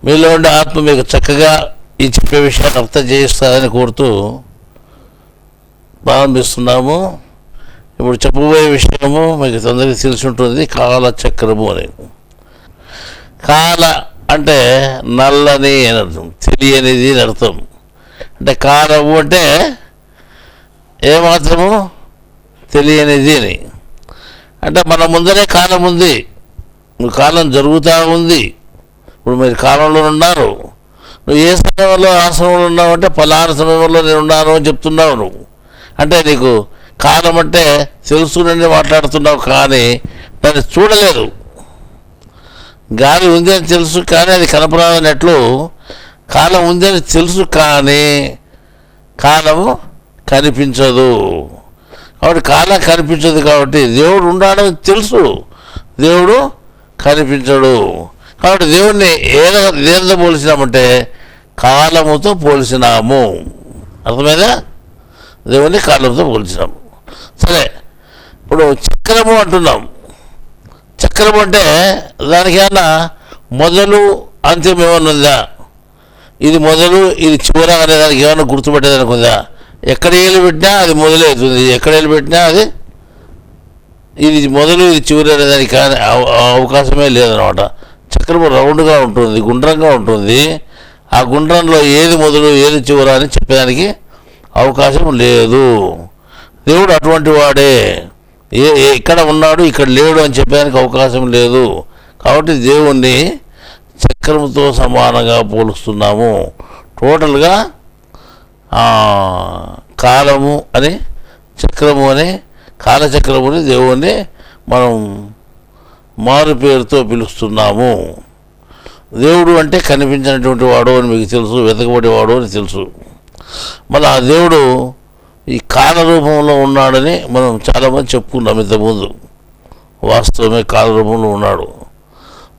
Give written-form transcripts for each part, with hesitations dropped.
మీలో ఉండే ఆత్మ మీకు చక్కగా ఈ చెప్పే విషయాన్ని అర్థం చేయిస్తారని కోరుతూ ప్రారంభిస్తున్నాము. ఇప్పుడు చెప్పబోయే విషయము మీకు తొందరగా తెలిసి ఉంటుంది, కాలచక్రము అని. కాల అంటే నల్లని అని అర్థం, తెలియనిది అని అర్థం. అంటే కాలము అంటే ఏమాత్రము తెలియనిది అని. అంటే మన ముందరే కాలం ఉంది, కాలం జరుగుతూ ఉంది. ఇప్పుడు మీరు కాలంలో ఉన్నారు, నువ్వు ఏ సమయంలో ఆ సమయంలో ఉన్నావు అంటే పలానా సమయంలో నేను ఉన్నాను అని చెప్తున్నావు నువ్వు. అంటే నీకు కాలం అంటే తెలుసుకుని మాట్లాడుతున్నావు, కానీ దాన్ని చూడలేదు. గాలి ఉంది అని తెలుసు కానీ అది కనపరాదన్నట్లు కాలం ఉంది అని తెలుసు కానీ కాలము కనిపించదు. కాబట్టి కాలం కనిపించదు, కాబట్టి దేవుడు ఉన్నాడని తెలుసు, దేవుడు కనిపించడు. కాబట్టి దేవుణ్ణి ఏదో పోల్చినామంటే కాలముతో పోల్చినాము. అర్థమైందా? దేవుణ్ణి కాలంతో పోల్చినాము. సరే, ఇప్పుడు చక్రము అంటున్నాం. చక్రము అంటే దానికి ఏమన్నా మొదలు అంత్యం ఏమన్నా ఉందా? ఇది మొదలు ఇది చివర అనే దానికి ఏమన్నా గుర్తుపెట్టేదానికి ఉందా? ఎక్కడ ఏళ్ళు పెట్టినా అది మొదలవుతుంది, ఎక్కడ ఏళ్ళు పెట్టినా అది ఇది మొదలు ఇది చివరి అనేదానికి కానీ అవకాశమే లేదనమాట. చక్రము రౌండ్గా ఉంటుంది, గుండ్రంగా ఉంటుంది. ఆ గుండ్రంలో ఏది మొదలు ఏది చివర అని చెప్పడానికి అవకాశం లేదు. దేవుడు అటువంటి వాడే. ఇక్కడ ఉన్నాడు ఇక్కడ లేడు అని చెప్పడానికి అవకాశం లేదు. కాబట్టి దేవుణ్ణి చక్రముతో సమానంగా పోలుస్తున్నాము. టోటల్గా కాలము అని చక్రము అని కాలచక్రముని దేవుణ్ణి మనం మారు పేరుతో పిలుస్తున్నాము. దేవుడు అంటే కనిపించినటువంటి వాడు అని మీకు తెలుసు, వెతకబడేవాడు అని తెలుసు. మళ్ళీ ఆ దేవుడు ఈ కాల రూపంలో ఉన్నాడని మనం చాలామంది చెప్పుకున్నాం ఇంతకుముందు. వాస్తవమే కాల రూపంలో ఉన్నాడు.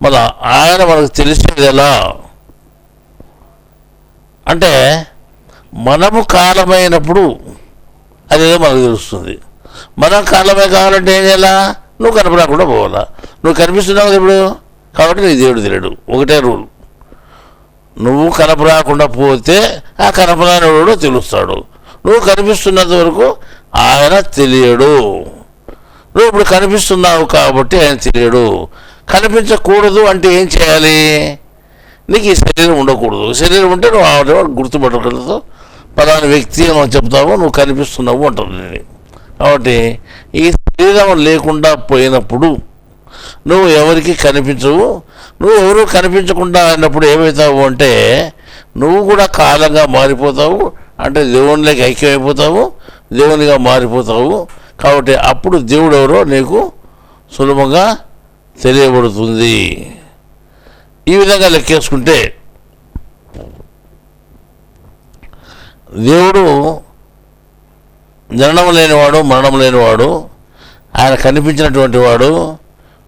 మళ్ళీ ఆయన మనకు తెలిసేది ఎలా అంటే మనము కాలమైనప్పుడు అదేదో మనకు తెలుస్తుంది. మనం కాలమే కావాలంటే ఏం చేయాలా? నువ్వు కనపడకుండా పోవాలా. నువ్వు కనిపిస్తున్నావు ఇప్పుడు, కాబట్టి నీ దేవుడు తెలియడు. ఒకటే రూల్, నువ్వు కనపడకుండా పోతే ఆ కనపడనివాడు తెలుస్తాడు. నువ్వు కనిపిస్తున్నంత వరకు ఆయన తెలియడు. నువ్వు ఇప్పుడు కనిపిస్తున్నావు కాబట్టి ఆయన తెలియడు. కనిపించకూడదు అంటే ఏం చేయాలి? నీకు ఈ శరీరం ఉండకూడదు. శరీరం ఉంటే నువ్వు ఆవిడ గుర్తుపట్టగలతో పలానా వ్యక్తి మనం చెప్తావు, నువ్వు కనిపిస్తున్నావు అంటారు నేను. కాబట్టి ఈ శరీరం లేకుండా పోయినప్పుడు నువ్వు ఎవరికి కనిపించవు. నువ్వు ఎవరు కనిపించకుండా అయినప్పుడు ఏమవుతావు అంటే నువ్వు కూడా కాలంగా మారిపోతావు. అంటే దేవునిలోకి ఐక్యమైపోతావు, దేవునిగా మారిపోతావు. కాబట్టి అప్పుడు దేవుడు ఎవరో నీకు సులభంగా తెలియబడుతుంది. ఈ విధంగా లెక్కేసుకుంటే దేవుడు జననం లేనివాడు, మరణం లేనివాడు, ఆయన కనిపించినటువంటి వాడు,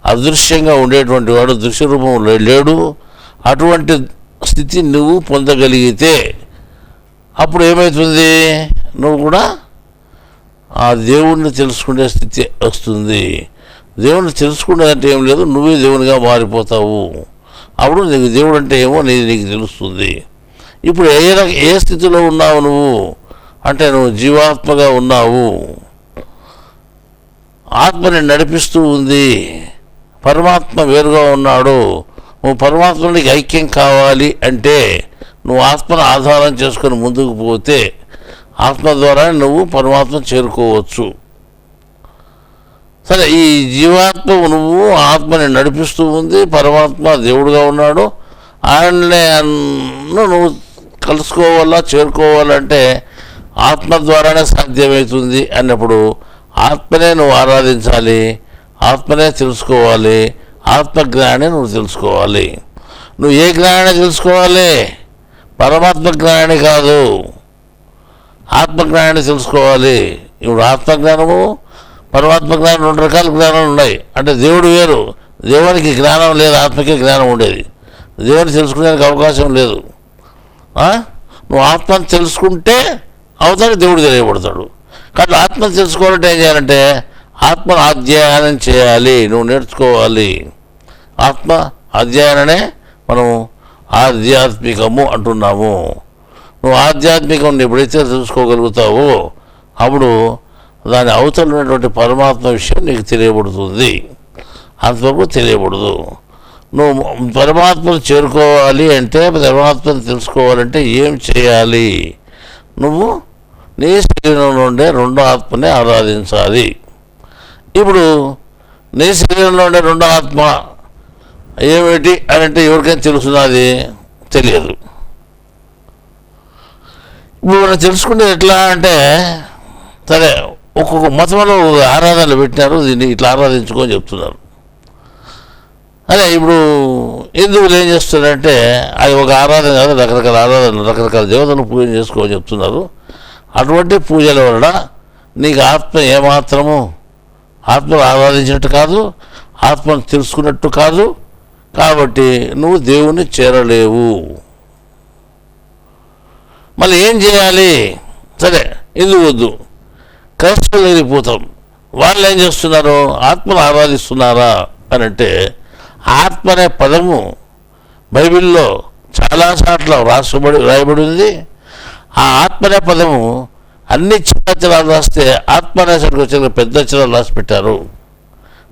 అదృశ్యంగా ఉండేటువంటి వాడు, దృశ్య రూపంలో లేడు. అటువంటి స్థితి నువ్వు పొందగలిగితే అప్పుడు ఏమవుతుంది? నువ్వు కూడా ఆ దేవుణ్ణి తెలుసుకునే స్థితి వస్తుంది. దేవుణ్ణి తెలుసుకునేదంటే ఏం లేదు, నువ్వే దేవునిగా మారిపోతావు. అప్పుడు నీకు దేవుడు అంటే ఏమో నీకు తెలుస్తుంది. ఇప్పుడు ఏ స్థితిలో ఉన్నావు నువ్వు అంటే నువ్వు జీవాత్మగా ఉన్నావు. ఆత్మని నడిపిస్తూ ఉంది. పరమాత్మ వేరుగా ఉన్నాడు. నువ్వు పరమాత్మనికి ఐక్యం కావాలి అంటే నువ్వు ఆత్మను ఆధారం చేసుకొని ముందుకు పోతే ఆత్మ ద్వారా నువ్వు పరమాత్మ చేరుకోవచ్చు. సరే, ఈ జీవాత్మ నువ్వు ఆత్మని నడిపిస్తూ ఉంది. పరమాత్మ దేవుడుగా ఉన్నాడు. ఆయననే నువ్వు కలుసుకోవాలా, చేరుకోవాలంటే ఆత్మ ద్వారానే సాధ్యమవుతుంది అన్నప్పుడు ఆత్మనే నువ్వు ఆరాధించాలి. ఆత్మనే తెలుసుకోవాలి. ఆత్మజ్ఞానాన్ని నువ్వు తెలుసుకోవాలి. నువ్వు ఏ జ్ఞానాన్ని తెలుసుకోవాలి? పరమాత్మ జ్ఞానాన్ని కాదు, ఆత్మజ్ఞానాన్ని తెలుసుకోవాలి. ఇప్పుడు ఆత్మజ్ఞానము, పరమాత్మ జ్ఞానం 2 రకాల జ్ఞానాలు ఉన్నాయి. అంటే దేవుడు వేరు, దేవునికి జ్ఞానం లేదు, ఆత్మకే జ్ఞానం ఉండేది. దేవుని తెలుసుకునేందుకు అవకాశం లేదు. నువ్వు ఆత్మను తెలుసుకుంటే అవతల దేవుడు తెలియబడతాడు. కాబట్టి ఆత్మను తెలుసుకోవాలంటే ఏం చేయాలంటే ఆత్మను అధ్యయనం చేయాలి, నువ్వు నేర్చుకోవాలి. ఆత్మ అధ్యయననే మనం ఆధ్యాత్మికము అంటున్నాము. నువ్వు ఆధ్యాత్మికం ఎప్పుడైతే తెలుసుకోగలుగుతావో అప్పుడు దాని అవతల ఉన్నటువంటి పరమాత్మ విషయం నీకు తెలియబడుతుంది. అంతవరకు తెలియబడదు. నువ్వు పరమాత్మను చేరుకోవాలి అంటే, పరమాత్మను తెలుసుకోవాలంటే ఏం చేయాలి? నువ్వు నీ శరీరంలో ఉండే 2వ ఆత్మని ఆరాధించాలి. ఇప్పుడు నీ శరీరంలో ఉండే 2వ ఆత్మ ఏమిటి అని అంటే ఎవరికైనా తెలుసున్నది? తెలియదు. ఇప్పుడు మనం తెలుసుకునేది ఎట్లా అంటే, సరే ఒక్కొక్క మతంలో ఆరాధనలు పెట్టినారు, దీన్ని ఇట్లా ఆరాధించుకొని చెప్తున్నారు. అదే ఇప్పుడు హిందువులు ఏం చేస్తున్నారంటే అది ఒక ఆరాధన కాదు, రకరకాల ఆరాధనలు, రకరకాల దేవతలు పూజ చేసుకోమని చెప్తున్నారు. అటువంటి పూజల వలన నీకు ఆత్మ ఏమాత్రము ఆత్మను ఆరాధించినట్టు కాదు, ఆత్మను తెలుసుకున్నట్టు కాదు. కాబట్టి నువ్వు దేవుణ్ణి చేరలేవు. మళ్ళీ ఏం చేయాలి? సరే ఎందుకు వద్దు, క్రైస్తవులు వెళ్ళిపోతాం. వాళ్ళు ఏం చేస్తున్నారు? ఆత్మను ఆరాధిస్తున్నారా అని అంటే, ఆత్మ అనే పదము బైబిల్లో చాలాసార్లు రాయబడి ఉంది. ఆ ఆత్మ అనే పదము అన్ని చిన్న అక్షరాలు రాస్తే ఆత్మ అనేసరికి వచ్చే పెద్ద అక్షరాలు రాసి పెట్టారు.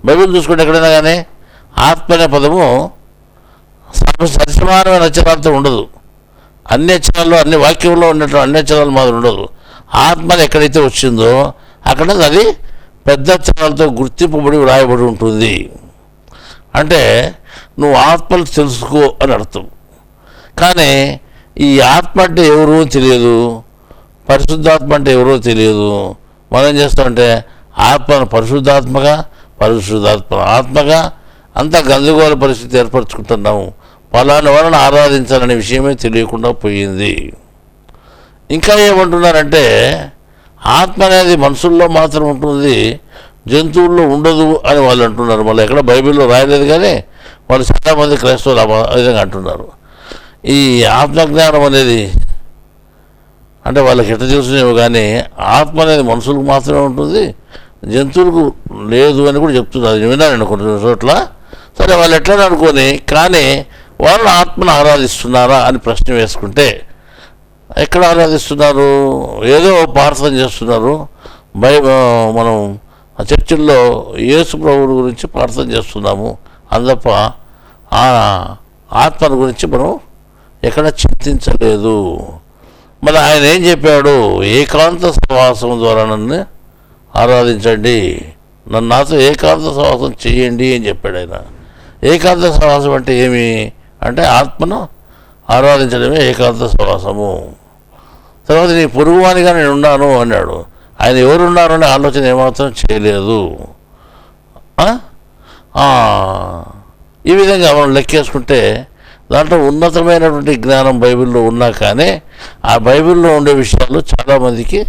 బైబిల్ చూసుకుంటే ఎక్కడైనా కానీ ఆత్మ అనే పదము సరిసమానమైన అక్షరాలతో ఉండదు. అన్ని అక్షరాల్లో, అన్ని వాక్యంలో ఉన్నట్టు అన్ని అక్షరాలు మాత్రం ఉండదు. ఆత్మని ఎక్కడైతే వచ్చిందో అక్కడ అది పెద్ద అక్షరాలతో గుర్తింపబడి వ్రాయబడి ఉంటుంది. అంటే నువ్వు ఆత్మను తెలుసుకో అని అర్థం. కానీ ఈ ఆత్మ అంటే ఎవరో తెలియదు, పరిశుద్ధాత్మ అంటే ఎవరో తెలియదు. మనం ఏం చేస్తామంటే ఆత్మను పరిశుద్ధాత్మగా, పరిశుద్ధాత్మ ఆత్మగా అంత గందరగోళ పరిస్థితి ఏర్పరచుకుంటున్నాము. పలానా వలన ఆరాధించాలనే విషయమే తెలియకుండా పోయింది. ఇంకా ఏమంటున్నారంటే ఆత్మ అనేది మనుషుల్లో మాత్రం ఉంటుంది, జంతువుల్లో ఉండదు అని వాళ్ళు అంటున్నారు. మళ్ళీ ఎక్కడ బైబిల్లో రాయలేదు, కానీ వాళ్ళు చాలామంది క్రైస్తవులు ఆ విధంగా అంటున్నారు. ఈ ఆత్మజ్ఞానం అనేది అంటే వాళ్ళకి ఎట్లా తెలుసునేమో, కానీ ఆత్మ అనేది మనుషులకు మాత్రమే ఉంటుంది, జంతువులకు లేదు అని కూడా చెప్తున్నారు. విన్నాను కొన్ని చోట్ల. సరే వాళ్ళు ఎట్లా అనుకొని, కానీ వాళ్ళు ఆత్మను ఆరాధిస్తున్నారా అని ప్రశ్న వేసుకుంటే ఎక్కడ ఆరాధిస్తున్నారు? ఏదో ప్రార్థన చేస్తున్నారు. మనం చర్చిల్లో యేసు ప్రభువు గురించి ప్రార్థన చేస్తున్నాము అందప్ప ఆ ఆత్మల గురించి మనం ఎక్కడ చింతించలేదు. మరి ఆయన ఏం చెప్పాడు? ఏకాంత సహవాసం ద్వారా నన్ను ఆరాధించండి, నాతో ఏకాంత సహవాసం చేయండి అని చెప్పాడు ఆయన. ఏకాంత సహవాసం అంటే ఏమి అంటే ఆత్మను ఆరాధించడమే ఏకాంత సహవాసము. తర్వాత నీ పొరుగువానిగా నేను ఉన్నాను అన్నాడు. ఆయన ఎవరున్నారు అనే ఆలోచన ఏమాత్రం చేయలేదు. ఈ విధంగా మనం లెక్కేసుకుంటే దాంట్లో ఉన్నతమైనటువంటి జ్ఞానం బైబిల్లో ఉన్నా కానీ ఆ బైబిల్లో ఉండే విషయాలు చాలామందికి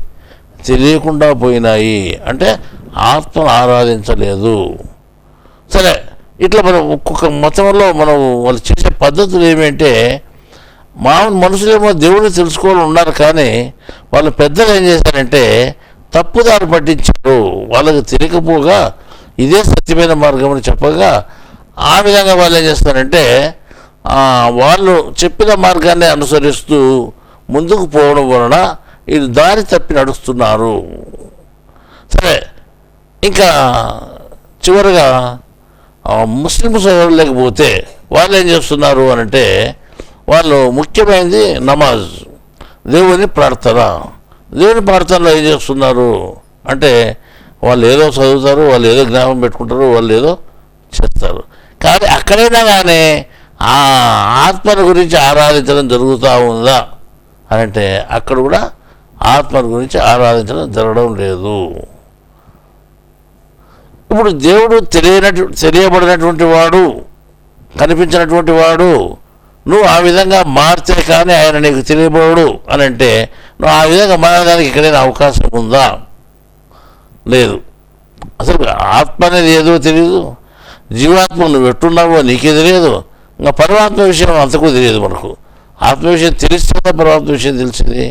తెలియకుండా పోయినాయి. అంటే ఆత్మను ఆరాధించలేదు. సరే ఇట్లా మనం ఒక్కొక్క మతంలో మనం వాళ్ళు చేసే పద్ధతులు ఏమంటే, మామూలు మనుషులేమో దేవుడిని తెలుసుకోవాలని ఉన్నారు, కానీ వాళ్ళ పెద్దలు ఏం చేశారంటే తప్పుదారి పట్టించారు. వాళ్ళకి తెలియకపోగా ఇదే సత్యమైన మార్గం అని చెప్పగా ఆ విధంగా వాళ్ళు ఏం చేస్తారంటే వాళ్ళు చెప్పిన మార్గాన్ని అనుసరిస్తూ ముందుకు పోవడం వలన ఇది దారి తప్పి నడుస్తున్నారు. సరే ఇంకా చివరిగా ముస్లిం సోదరులు లేకపోతే వాళ్ళు ఏం చేస్తున్నారు అని అంటే, వాళ్ళు ముఖ్యమైనది నమాజ్, దేవుని ప్రార్థన. దేవుని ప్రార్థనలో ఏం చేస్తున్నారు అంటే వాళ్ళు ఏదో చదువుతారు, వాళ్ళు ఏదో జ్ఞాపకం పెట్టుకుంటారు, వాళ్ళు ఏదో చేస్తారు. కానీ అక్కడైనా కానీ ఆ ఆత్మల గురించి ఆరాధించడం జరుగుతూ ఉందా అని అంటే అక్కడ కూడా ఆత్మల గురించి ఆరాధించడం జరగడం లేదు. ఇప్పుడు దేవుడు తెలియబడినటువంటి వాడు, కనిపించినటువంటి వాడు, నువ్వు ఆ విధంగా మారితే కానీ ఆయన నీకు తెలియబడు అని అంటే నువ్వు ఆ విధంగా మారడానికి ఎక్కడైనా అవకాశం ఉందా? లేదు. అసలు ఆత్మ అనేది ఏదో తెలియదు, జీవాత్మ నువ్వు ఎట్టున్నావో నీకే తెలియదు, ఇంకా పరమాత్మ విషయం అంతకు తెలియదు. మనకు ఆత్మ విషయం తెలిస్తే పరమాత్మ విషయం తెలిసింది.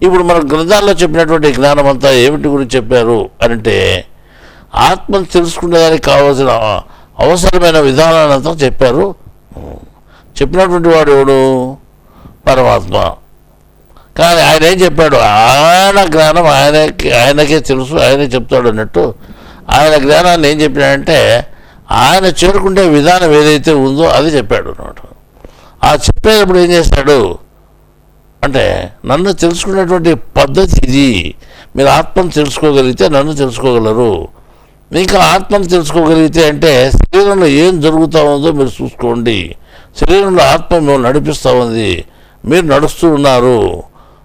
ఇప్పుడు మన గ్రంథాల్లో చెప్పినటువంటి జ్ఞానం అంతా ఏమిటి గురించి చెప్పారు అంటే ఆత్మను తెలుసుకునేదానికి కావాల్సిన అవసరమైన విధానాన్ని అంతా చెప్పారు. చెప్పినటువంటి వాడు ఎవడు? పరమాత్మ. కానీ ఆయన ఏం చెప్పాడు? ఆయన జ్ఞానం ఆయనకే తెలుసు, ఆయనే చెప్తాడు అన్నట్టు ఆయన జ్ఞానాన్ని ఏం చెప్పాడంటే ఆయన చేరుకుంటే విధానం ఏదైతే ఉందో అది చెప్పాడు అన్నమాట. ఆ చెప్పేటప్పుడు ఏం చేస్తాడు అంటే నన్ను తెలుసుకునేటువంటి పద్ధతి ఇది. మీరు ఆత్మను తెలుసుకోగలిగితే నన్ను తెలుసుకోగలరు. ఇంకా ఆత్మను తెలుసుకోగలిగితే అంటే శరీరంలో ఏం జరుగుతూ ఉందో మీరు చూసుకోండి. శరీరంలో ఆత్మ మిమ్మల్ని నడిపిస్తూ ఉంది, మీరు నడుస్తూ ఉన్నారు,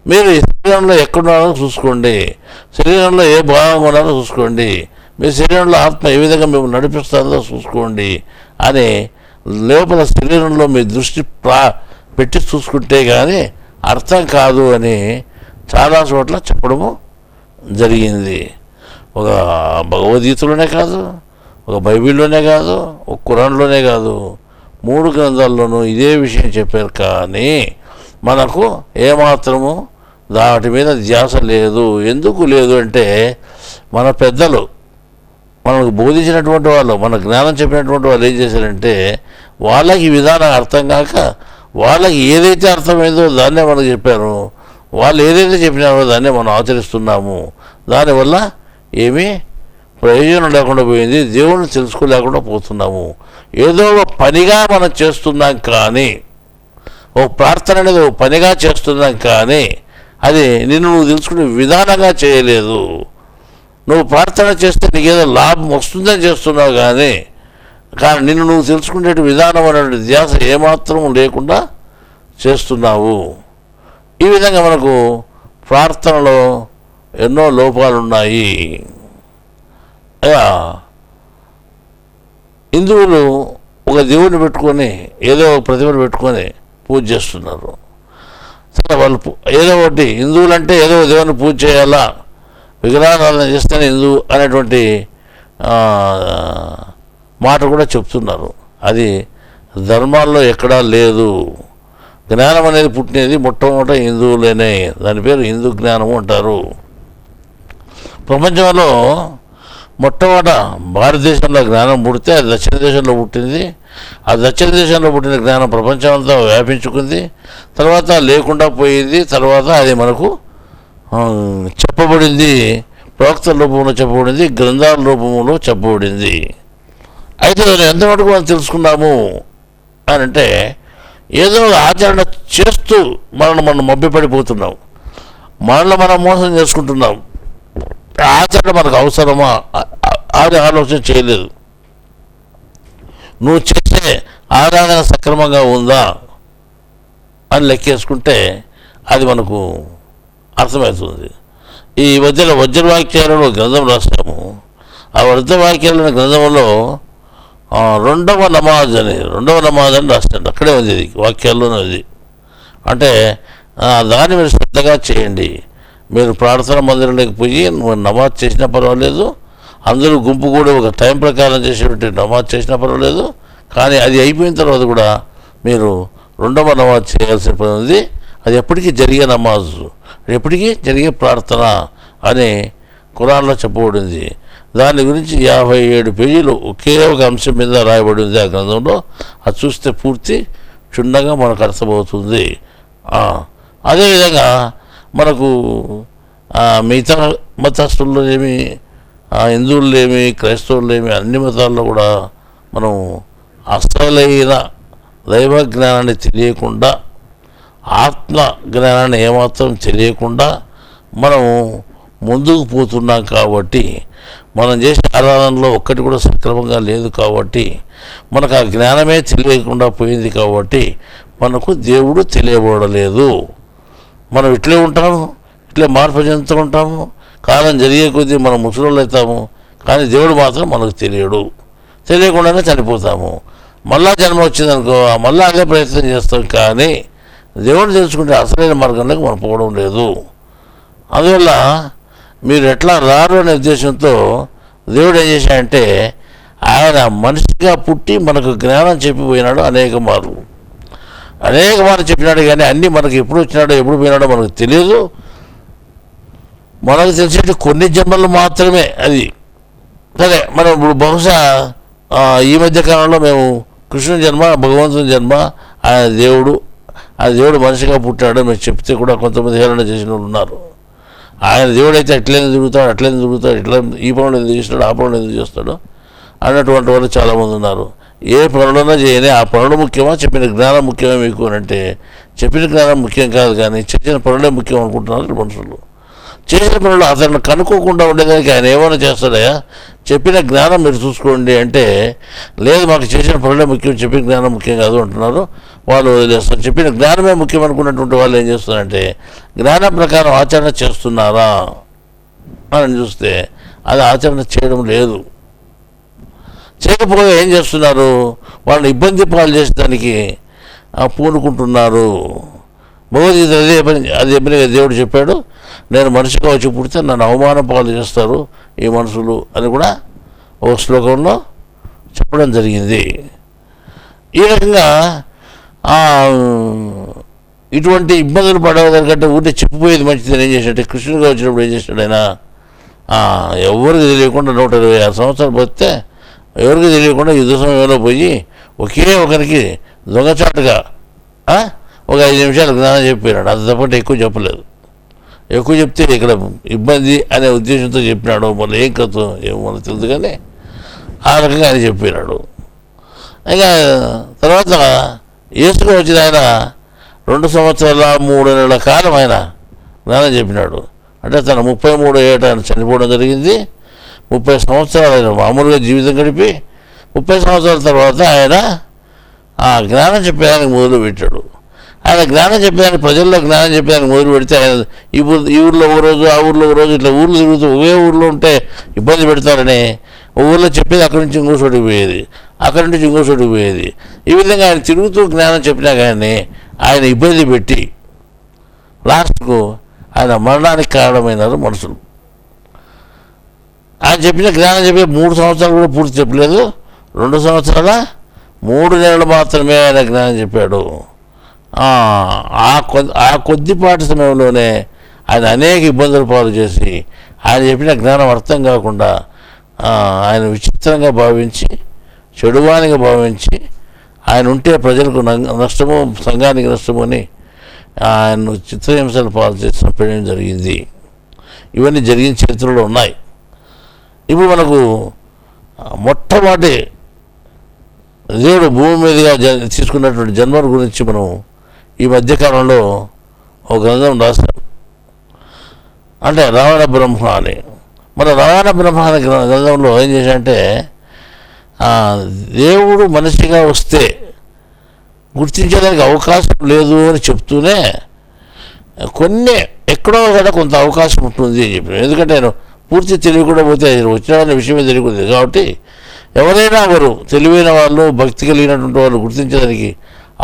మీరు ఈ శరీరంలో ఎక్కడున్నారో చూసుకోండి, శరీరంలో ఏ భాగంగా ఉన్నారో చూసుకోండి, మీ శరీరంలో ఆత్మ ఏ విధంగా మిమ్మల్ని నడిపిస్తుందో చూసుకోండి అని లోపల శరీరంలో మీ దృష్టి పెట్టి చూసుకుంటే కానీ అర్థం కాదు అని చాలా చోట్ల చెప్పడము జరిగింది. ఒక భగవద్గీతలోనే కాదు, ఒక బైబిల్లోనే కాదు, ఒక ఖురాన్లోనే కాదు, 3 గ్రంథాల్లోనూ ఇదే విషయం చెప్పారు. కానీ మనకు ఏమాత్రము వాటి మీద ధ్యాస లేదు. ఎందుకు లేదు అంటే మన పెద్దలు మనకు బోధించినటువంటి వాళ్ళు, మన జ్ఞానం చెప్పినటువంటి వాళ్ళు ఏం చేశారంటే వాళ్ళకి విధానం అర్థం కాక వాళ్ళకి ఏదైతే అర్థమైందో దాన్నే మనకు చెప్పారు. వాళ్ళు ఏదైతే చెప్పినారో దాన్నే మనం ఆచరిస్తున్నాము. దానివల్ల ఏమీ ప్రయోజనం లేకుండా పోయింది, దేవుణ్ణి తెలుసుకోలేకుండా పోతున్నాము. ఏదో ఒక పనిగా మనం చేస్తున్నాం కానీ, ఓ ప్రార్థన అనేది ఒక పనిగా చేస్తున్నాం కానీ అది నువ్వు తెలుసుకునే విధానంగా చేయలేదు. నువ్వు ప్రార్థన చేస్తే నీకేదో లాభం వస్తుందని చేస్తున్నావు కానీ నువ్వు తెలుసుకునే విధానం అనే ధ్యాస ఏమాత్రం లేకుండా చేస్తున్నావు. ఈ విధంగా మనకు ప్రార్థనలో ఎన్నో లోపాలు ఉన్నాయి. హిందువులు ఒక దేవుడిని పెట్టుకొని ఏదో ఒక ప్రతిమను పెట్టుకొని పూజ చేస్తున్నారు. సరే, వాళ్ళు ఏదో ఒకటి హిందువులంటే ఏదో దేవుని పూజ చేయాలా, విగ్రహారాధన చేస్తేనే హిందువు అనేటువంటి మాట కూడా చెప్తున్నారు. అది ధర్మాల్లో ఎక్కడా లేదు. జ్ఞానం అనేది పుట్టినది మొట్టమొదట హిందువులేనే. దాని పేరు హిందూ జ్ఞానము అంటారు. ప్రపంచంలో మొట్టమొదట భారతదేశంలో జ్ఞానం పుడితే అది దక్షిణ దేశంలో పుట్టింది. ఆ దక్షిణ దేశంలో పుట్టిన జ్ఞానం ప్రపంచం అంతా వ్యాపించుకుంది. తర్వాత లేకుండా పోయింది. తర్వాత అది మనకు చెప్పబడింది, ప్రవక్తల రూపంలో చెప్పబడింది, గ్రంథాల రూపంలో చెప్పబడింది. అయితే ఎంతవరకు మనం తెలుసుకున్నాము అని అంటే ఏదో ఆచరణ చేస్తూ మనం మభ్యపడిపోతున్నాం, మనల్ని మనం మోసం చేసుకుంటున్నాం. ఆచరణ మనకు అవసరమా అని ఆలోచన చేయలేదు. నువ్వు చేసే ఆరాధన సక్రమంగా ఉందా అని లెక్కేసుకుంటే అది మనకు అర్థమవుతుంది. ఈ మధ్యలో వజ్రవాక్యాలను గ్రంథం రాస్తాము. ఆ వజ్రవాక్యాలను గ్రంథంలో రెండవ నమాజ్ అని రాస్తాడు. అక్కడే ఉంది, ఇది వాక్యాల్లోనే ఉంది. అంటే దాన్ని మీరు శ్రద్ధగా చేయండి. మీరు ప్రార్థన మందిరంలోకి పోయి నమాజ్ చేసినా పర్వాలేదు, అందరూ గుంపు కూడా ఒక టైం ప్రకారం చేసేటువంటి నమాజ్ చేసినా పర్వాలేదు. కానీ అది అయిపోయిన తర్వాత కూడా మీరు రెండవ నమాజ్ చేయాల్సిన పని ఉంది. అది ఎప్పటికీ జరిగే నమాజు, ఎప్పటికీ జరిగే ప్రార్థన అని ఖురాన్లో చెప్పబడింది. దాని గురించి 57 పేజీలు ఒకే ఒక అంశం మీద రాయబడి ఉంది ఆ గ్రంథంలో. అది చూస్తే పూర్తి క్షుణ్ణంగా మనకు అర్థమవుతుంది. అదేవిధంగా మనకు మిగతా మతస్థుల్లోనేమి, హిందువులేమి, క్రైస్తవులేమి, అన్ని మతాల్లో కూడా మనం అసలైన దైవ జ్ఞానాన్ని తెలియకుండా, ఆత్మ జ్ఞానాన్ని ఏమాత్రం తెలియకుండా మనం ముందుకు పోతున్నాం. కాబట్టి మనం చేసే ఆరాధనలో ఒక్కటి కూడా సక్రమంగా లేదు. కాబట్టి మనకు ఆ జ్ఞానమే తెలియకుండా పోయింది. కాబట్టి మనకు దేవుడు తెలియబడలేదు. మనం ఇట్లే ఉంటాము, ఇట్లే మార్పు చెందుతూ ఉంటాము. కాలం జరిగే కొద్దీ మనం ముసలోళ్ళు అవుతాము. కానీ దేవుడు మాత్రం మనకు తెలియడు. తెలియకుండానే చనిపోతాము. మళ్ళా జన్మ వచ్చిందనుకో మళ్ళీ అదే ప్రయత్నం చేస్తాం, కానీ దేవుడు తెలుసుకుంటే అసలైన మార్గంలోకి మనం పోవడం లేదు. అందువల్ల మీరు ఎట్లా రారు అనే ఉద్దేశంతో దేవుడు ఏం చేశాడంటే ఆయన మనిషిగా పుట్టి మనకు జ్ఞానం చెప్పిపోయినాడు. అనేక మార్లు చెప్పినాడు, కానీ అన్నీ మనకు ఎప్పుడు వచ్చినాడో ఎప్పుడు పోయినాడో మనకు తెలియదు. మనకు తెలిసేటి కొన్ని జన్మలు మాత్రమే అది. సరే, మనం ఇప్పుడు బహుశా ఈ మధ్య కాలంలో మేము కృష్ణుని జన్మ, భగవంతుని జన్మ, ఆయన దేవుడు, ఆ దేవుడు మనిషిగా పుట్టాడు మేము చెప్తే కూడా కొంతమంది హేళన చేసిన వాళ్ళు ఉన్నారు. ఆయన దేవుడు అయితే అట్లనే తిరుగుతాడు, ఇట్లా ఈ పనులు ఎందుకు చేస్తాడు, ఆ పనులు ఎందుకు చేస్తాడు అన్నటువంటి వాళ్ళు చాలామంది ఉన్నారు. ఏ పనులన్నా చేయని ఆ పనులు ముఖ్యమా, చెప్పిన జ్ఞానం ముఖ్యమే మీకు అని అంటే చెప్పిన జ్ఞానం ముఖ్యం కాదు, కానీ చేసిన పనులే ముఖ్యం అనుకుంటున్నారు మనుషులు. చేసిన పనులు అతను కనుక్కోకుండా ఉండేదానికి ఆయన ఏమైనా చేస్తాడయా, చెప్పిన జ్ఞానం మీరు చూసుకోండి అంటే లేదు, మాకు చేసిన పనులే ముఖ్యం, చెప్పిన జ్ఞానం ముఖ్యం కాదు అంటున్నారు. వాళ్ళు వదిలేస్తారు. చెప్పిన జ్ఞానమే ముఖ్యం అనుకున్నటువంటి వాళ్ళు ఏం చేస్తారంటే జ్ఞానం ప్రకారం ఆచరణ చేస్తున్నారా అని చూస్తే అది ఆచరణ చేయడం లేదు. చేయకపోతే ఏం చేస్తున్నారు, వాళ్ళని ఇబ్బంది పాలు చేసేదానికి పూనుకుంటున్నారు. భగవద్గీత అదే పని దేవుడు చెప్పాడు, నేను మనిషిగా వచ్చి పుడితే నన్ను అవమానం పాలు చేస్తారు ఈ మనుషులు అని కూడా ఒక శ్లోకంలో చెప్పడం జరిగింది. ఈ రకంగా ఇటువంటి ఇబ్బందులు పడేదానికంటే ఊరికే చెప్పిపోయేది మంచిది. ఏం చేసినట్టే కృష్ణుడిగా వచ్చినప్పుడు ఏం చేసినాడు ఆయన, ఎవరికి తెలియకుండా 126 సంవత్సరాలు బతితే ఎవరికి తెలియకుండా యుద్ధ సమయంలో పోయి ఒకే ఒకరికి దొంగచాటుగా ఒక 5 నిమిషాలు జ్ఞానం చెప్పినాడు. అంత తప్పంటే ఎక్కువ చెప్పలేదు. ఎక్కువ చెప్తే ఇక్కడ ఇబ్బంది అనే ఉద్దేశంతో చెప్పినాడు. మళ్ళీ ఏం కథ ఏమో మనకు తెలుసు, కానీ ఆ రకంగా ఆయన చెప్పినాడు. ఇంకా తర్వాత యేసుగా వచ్చిన ఆయన 2 సంవత్సరాల 3 నెలల కాలం ఆయన జ్ఞానం చెప్పినాడు. అంటే తన 33 ఏట ఆయన చనిపోవడం జరిగింది. 30 సంవత్సరాలు ఆయన మామూలుగా జీవితం గడిపి 30 సంవత్సరాల తర్వాత ఆయన ఆ జ్ఞానం చెప్పేదానికి మొదలు పెట్టాడు. ఆయన జ్ఞానం చెప్పేదానికి, ప్రజల్లో జ్ఞానం చెప్పేదానికి మొదలు పెడితే ఆయన ఈ ఊర్లో ఒక రోజు, ఆ ఊర్లో ఒక రోజు, ఇట్లా ఊర్లు తిరుగుతూ ఒకే ఊర్లో ఉంటే ఇబ్బంది పెడతారని ఊళ్ళో చెప్పేది అక్కడి నుంచి ఇంకో చోటుకు పోయేది, అక్కడి నుంచి ఇంకో చోటుకు పోయేది. ఈ విధంగా ఆయన తిరుగుతూ జ్ఞానం చెప్పినా కానీ ఆయన ఇబ్బంది పెట్టి లాస్ట్కు ఆయన మరణానికి కారణమైనారు మనుషులు. ఆయన చెప్పిన జ్ఞానం చెప్పి 3 సంవత్సరాలు కూడా పూర్తి చెప్పలేదు, 2 సంవత్సరాల 3 నెలలు మాత్రమే ఆయన జ్ఞానం చెప్పాడు. ఆ కొద్దిపాటి సమయంలోనే ఆయన అనేక ఇబ్బందులు పాలు చేసి ఆయన చెప్పిన జ్ఞానం అర్థం కాకుండా ఆయన విచిత్రంగా భావించి, చెడువానిగా భావించి, ఆయన ఉంటే ప్రజలకు నష్టము, సంఘానికి నష్టము అని ఆయన చిత్రహింసలు పాలు చేసి చంపేయడం జరిగింది. ఇవన్నీ జరిగిన చరిత్రలో ఉన్నాయి. ఇప్పుడు మనకు మొట్టమొదటి దేవుడు భూమి మీదుగా తీసుకున్నటువంటి జన్మల గురించి మనం ఈ మధ్యకాలంలో ఒక గ్రంథం రాస్తాం, అంటే రావణ బ్రహ్మ అని. మన రావణ బ్రహ్మ అనే గ్రంథంలో ఏం చేశాడంటే దేవుడు మనిషిగా వస్తే గుర్తించడానికి అవకాశం లేదు అని చెప్తూనే కొన్ని ఎక్కడో కూడా కొంత అవకాశం ఉంటుంది అని చెప్పి. ఎందుకంటే నేను పూర్తి తెలియకుండా పోతే వచ్చిన వాళ్ళ విషయమే తెలియకూడదు. కాబట్టి ఎవరైనా ఒకరు తెలివైన వాళ్ళు, భక్తి కలిగినటువంటి వాళ్ళు గుర్తించడానికి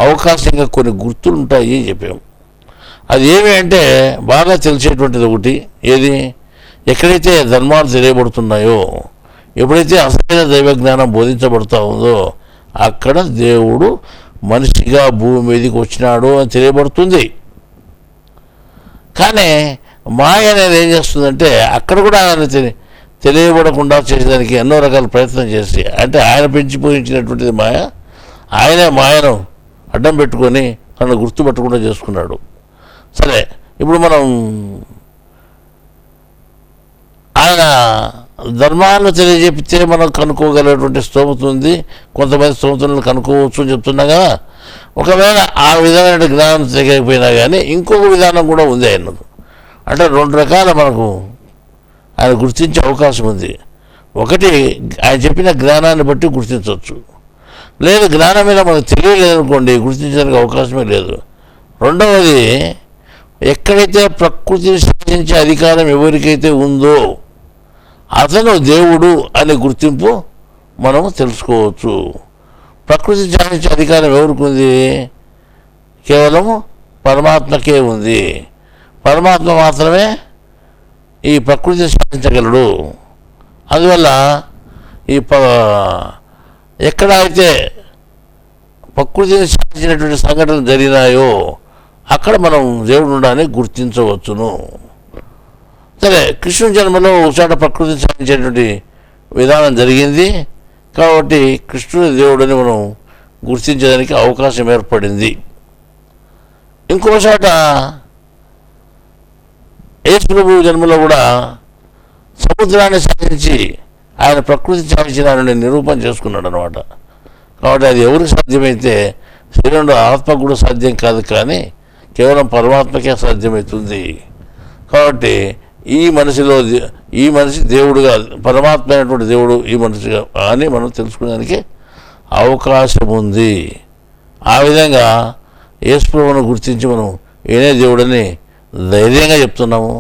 అవకాశంగా కొన్ని గుర్తులు ఉంటాయి అని చెప్పాము. అది ఏమి అంటే బాగా తెలిసేటువంటిది ఒకటి ఏది, ఎక్కడైతే ధర్మాలు తెలియబడుతున్నాయో, ఎప్పుడైతే అసలైన దైవ జ్ఞానం బోధించబడుతూ ఉందో అక్కడ దేవుడు మనిషిగా భూమి మీదకి వచ్చినాడు అని తెలియబడుతుంది. కానీ మాయ అనేది ఏం చేస్తుందంటే అక్కడ కూడా ఆయన తెలియబడకుండా చేసేదానికి ఎన్నో రకాల ప్రయత్నం చేసి, అంటే ఆయన పెంచిపోయించినటువంటిది మాయ, ఆయనే మాయను అడ్డం పెట్టుకొని తనను గుర్తుపట్టకుండా చేసుకున్నాడు. సరే, ఇప్పుడు మనం ఆయన ధర్మాలను తెలియజెప్తే మనం కనుక్కోగలిగేటువంటి స్తోమత ఉంది. కొంతమంది స్తోమతలను కనుక్కోవచ్చు అని చెప్తున్నాం కదా. ఒకవేళ ఆ విధమైన జ్ఞానం తెలియకపోయినా కానీ ఇంకొక విధానం కూడా ఉంది ఆయనకు. అంటే 2 రకాల మనకు ఆయన గుర్తించే అవకాశం ఉంది. ఒకటి ఆయన చెప్పిన జ్ఞానాన్ని బట్టి గుర్తించవచ్చు, లేదు జ్ఞానం మీద మనకు తెలియలేదనుకోండి గుర్తించడానికి అవకాశమే లేదు. రెండవది, ఎక్కడైతే ప్రకృతిని శాసించే అధికారం ఎవరికైతే ఉందో అతను దేవుడు అనే గుర్తింపు మనము తెలుసుకోవచ్చు. ప్రకృతి శాసించే అధికారం ఎవరికి ఉంది? కేవలము పరమాత్మకే ఉంది. పరమాత్మ మాత్రమే ఈ ప్రకృతి శాసించగలడు. అందువల్ల ఈ ఎక్కడైతే ప్రకృతిని శాసించినటువంటి సంఘటనలు జరిగినాయో అక్కడ మనం దేవుడు ఉండని గుర్తించవచ్చును. సరే, కృష్ణుని జన్మలో ఒకసారి ప్రకృతిని శాసించేటువంటి విధానం జరిగింది కాబట్టి కృష్ణుని దేవుడని మనం గుర్తించడానికి అవకాశం ఏర్పడింది. ఇంకోసాట యేసు ప్రభు జన్మలో కూడా సముద్రాన్ని శాసించి ఆయన ప్రకృతి శాసించిన నిరూపణ చేసుకున్నాడు అనమాట. కాబట్టి అది ఎవరికి సాధ్యమైతే శరీరంలో ఆత్మకు కూడా సాధ్యం కాదు, కానీ కేవలం పరమాత్మకే సాధ్యమవుతుంది. కాబట్టి ఈ మనిషి దేవుడుగా, పరమాత్మ అయినటువంటి దేవుడు ఈ మనిషిగా అని మనం తెలుసుకోవడానికి అవకాశం ఉంది. ఆ విధంగా యేసు ప్రభువును గుర్తించి మనం ఈయనే దేవుడని ధైర్యంగా చెప్తున్నాము.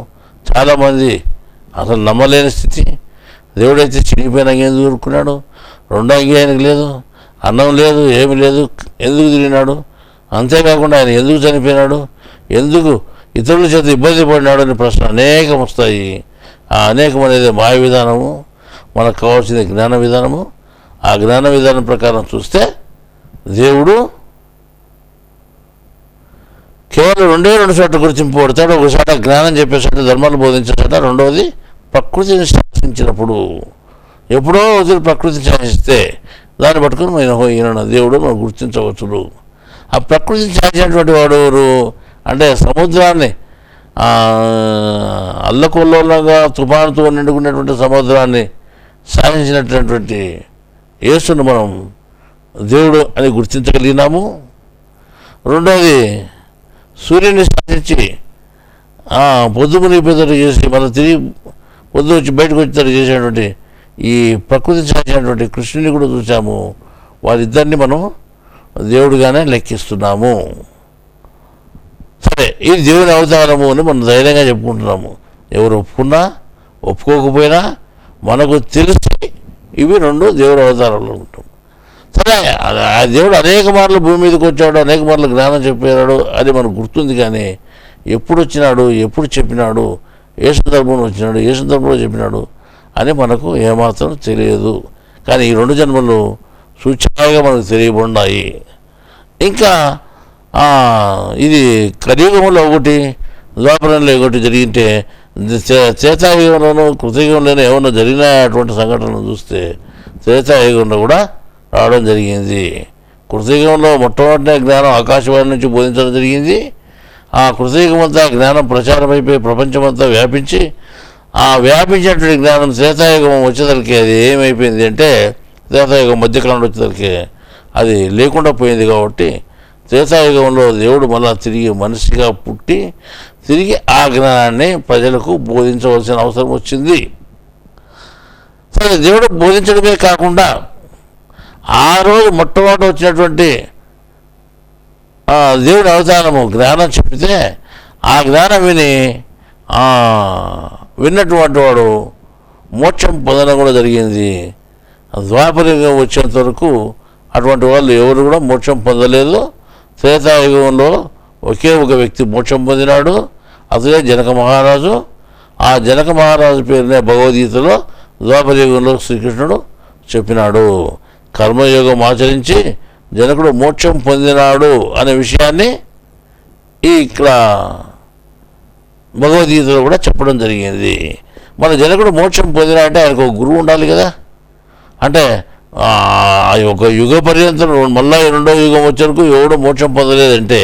చాలామంది అసలు నమ్మలేని స్థితి. దేవుడైతే చినిగిపోయిన అంగి ఎందుకు దొరుకున్నాడు? రెండో అంగి ఆయనకు లేదు, అన్నం లేదు, ఏమి లేదు, ఎందుకు తిరిగినాడు? అంతేకాకుండా ఆయన ఎందుకు చనిపోయినాడు, ఎందుకు ఇతరుల చేత ఇబ్బంది పడినాడు అనే ప్రశ్న అనేకం వస్తాయి. ఆ అనేకం అనేది మాయ విధానము, మనకు కావాల్సిన జ్ఞాన విధానము. ఆ జ్ఞాన విధానం ప్రకారం చూస్తే దేవుడు కేవలం రెండు చోట్ల గుర్తింపబడతాడు. ఒకసారి జ్ఞానం చెప్పేసాడు, ధర్మాలు బోధించేసాట. రెండవది ప్రకృతిని శాసించినప్పుడు. ఎప్పుడో వదిలి ప్రకృతిని శాసిస్తే దాన్ని పట్టుకుని ఈయన దేవుడు మనం గుర్తించవచ్చు. ఆ ప్రకృతిని శాసించినటువంటి వాడు ఎవరు అంటే సముద్రాన్ని అల్లకొల్లోలంగా తుఫానుతో నిండుకున్నటువంటి సముద్రాన్ని శాసించినటువంటి యేసును మనం దేవుడు అని గుర్తించగలిగినాము. రెండవది సూర్యుని శాసించి పొద్దు మునిగిపోయేటట్టు చేసి మనం తిరిగి పొద్దు వచ్చి బయటకు వచ్చేటట్టు చేసినటువంటి ఈ ప్రకృతి శాసించినటువంటి కృష్ణుని కూడా చూసాము. వారిద్దరిని మనం దేవుడిగానే లెక్కిస్తున్నాము. సరే, ఇది దేవుని అవతారము అని మనం ధైర్యంగా చెప్పుకుంటున్నాము. ఎవరు ఒప్పుకున్నా ఒప్పుకోకపోయినా మనకు తెలిసి ఇవి రెండు దేవుడి అవతారాలు ఉంటాం. సరే, ఆ దేవుడు అనేక మార్లు భూమి మీదకి వచ్చాడు, అనేక మార్లు జ్ఞానం చెప్పాడు అని మనకు గుర్తుంది. కానీ ఎప్పుడు వచ్చినాడు, ఎప్పుడు చెప్పినాడు, ఏ సందర్భంలో వచ్చినాడు, ఏ సందర్భంలో చెప్పినాడు అని మనకు ఏమాత్రం తెలియదు. కానీ ఈ రెండు జన్మలు సూచనగా మనకు తెలియబడినాయి. ఇంకా ఇది కలియుగంలో ఒకటి, ద్వాపరంలో ఒకటి జరిగితే త్రేతాయుగంలోనూ కృతయుగంలోనూ ఏమన్నా జరిగినటువంటి సంఘటనలు చూస్తే త్రేతాయుగంలో కూడా రావడం జరిగింది. కృతయుగంలో మొట్టమొదటి జ్ఞానం ఆకాశవాణి నుంచి బోధించడం జరిగింది. ఆ కృతయుగమంతా జ్ఞానం ప్రచారం అయిపోయి ప్రపంచమంతా వ్యాపించి ఆ వ్యాపించినటువంటి జ్ఞానం త్రేతాయుగం వచ్చేసరికి అది ఏమైపోయింది అంటే త్రేతాయుగం మధ్యకాలంలో వచ్చేసరికి అది లేకుండా పోయింది. కాబట్టి త్రేతాయుగంలో దేవుడు మళ్ళా తిరిగి మనిషిగా పుట్టి తిరిగి ఆ జ్ఞానాన్ని ప్రజలకు బోధించవలసిన అవసరం వచ్చింది. సరే, దేవుడు బోధించడమే కాకుండా ఆ రోజు మొట్టమొదటి వచ్చినటువంటి దేవుడి అవతారము జ్ఞానం చెప్తే ఆ జ్ఞానం విన్నటువంటి వాడు మోక్షం పొందడం కూడా జరిగింది. ద్వాపరయుగం వచ్చేంత వరకు అటువంటి వాళ్ళు ఎవరు కూడా మోక్షం పొందలేదు. త్రేతాయుగంలో ఒకే ఒక వ్యక్తి మోక్షం పొందినాడు, అతడే జనక మహారాజు. ఆ జనక మహారాజు పేరునే భగవద్గీతలో ద్వాపరయుగంలో శ్రీకృష్ణుడు చెప్పినాడు. కర్మయోగం ఆచరించి జనకుడు మోక్షం పొందినాడు అనే విషయాన్ని ఇక్కడ భగవద్గీతలో కూడా చెప్పడం జరిగింది. మన జనకుడు మోక్షం పొందినాడంటే ఆయనకు ఒక గురువు ఉండాలి కదా. అంటే ఒక యుగ పర్యంతం మళ్ళీ రెండో యుగం వచ్చే వరకు ఎవడో మోక్షం పొందలేదంటే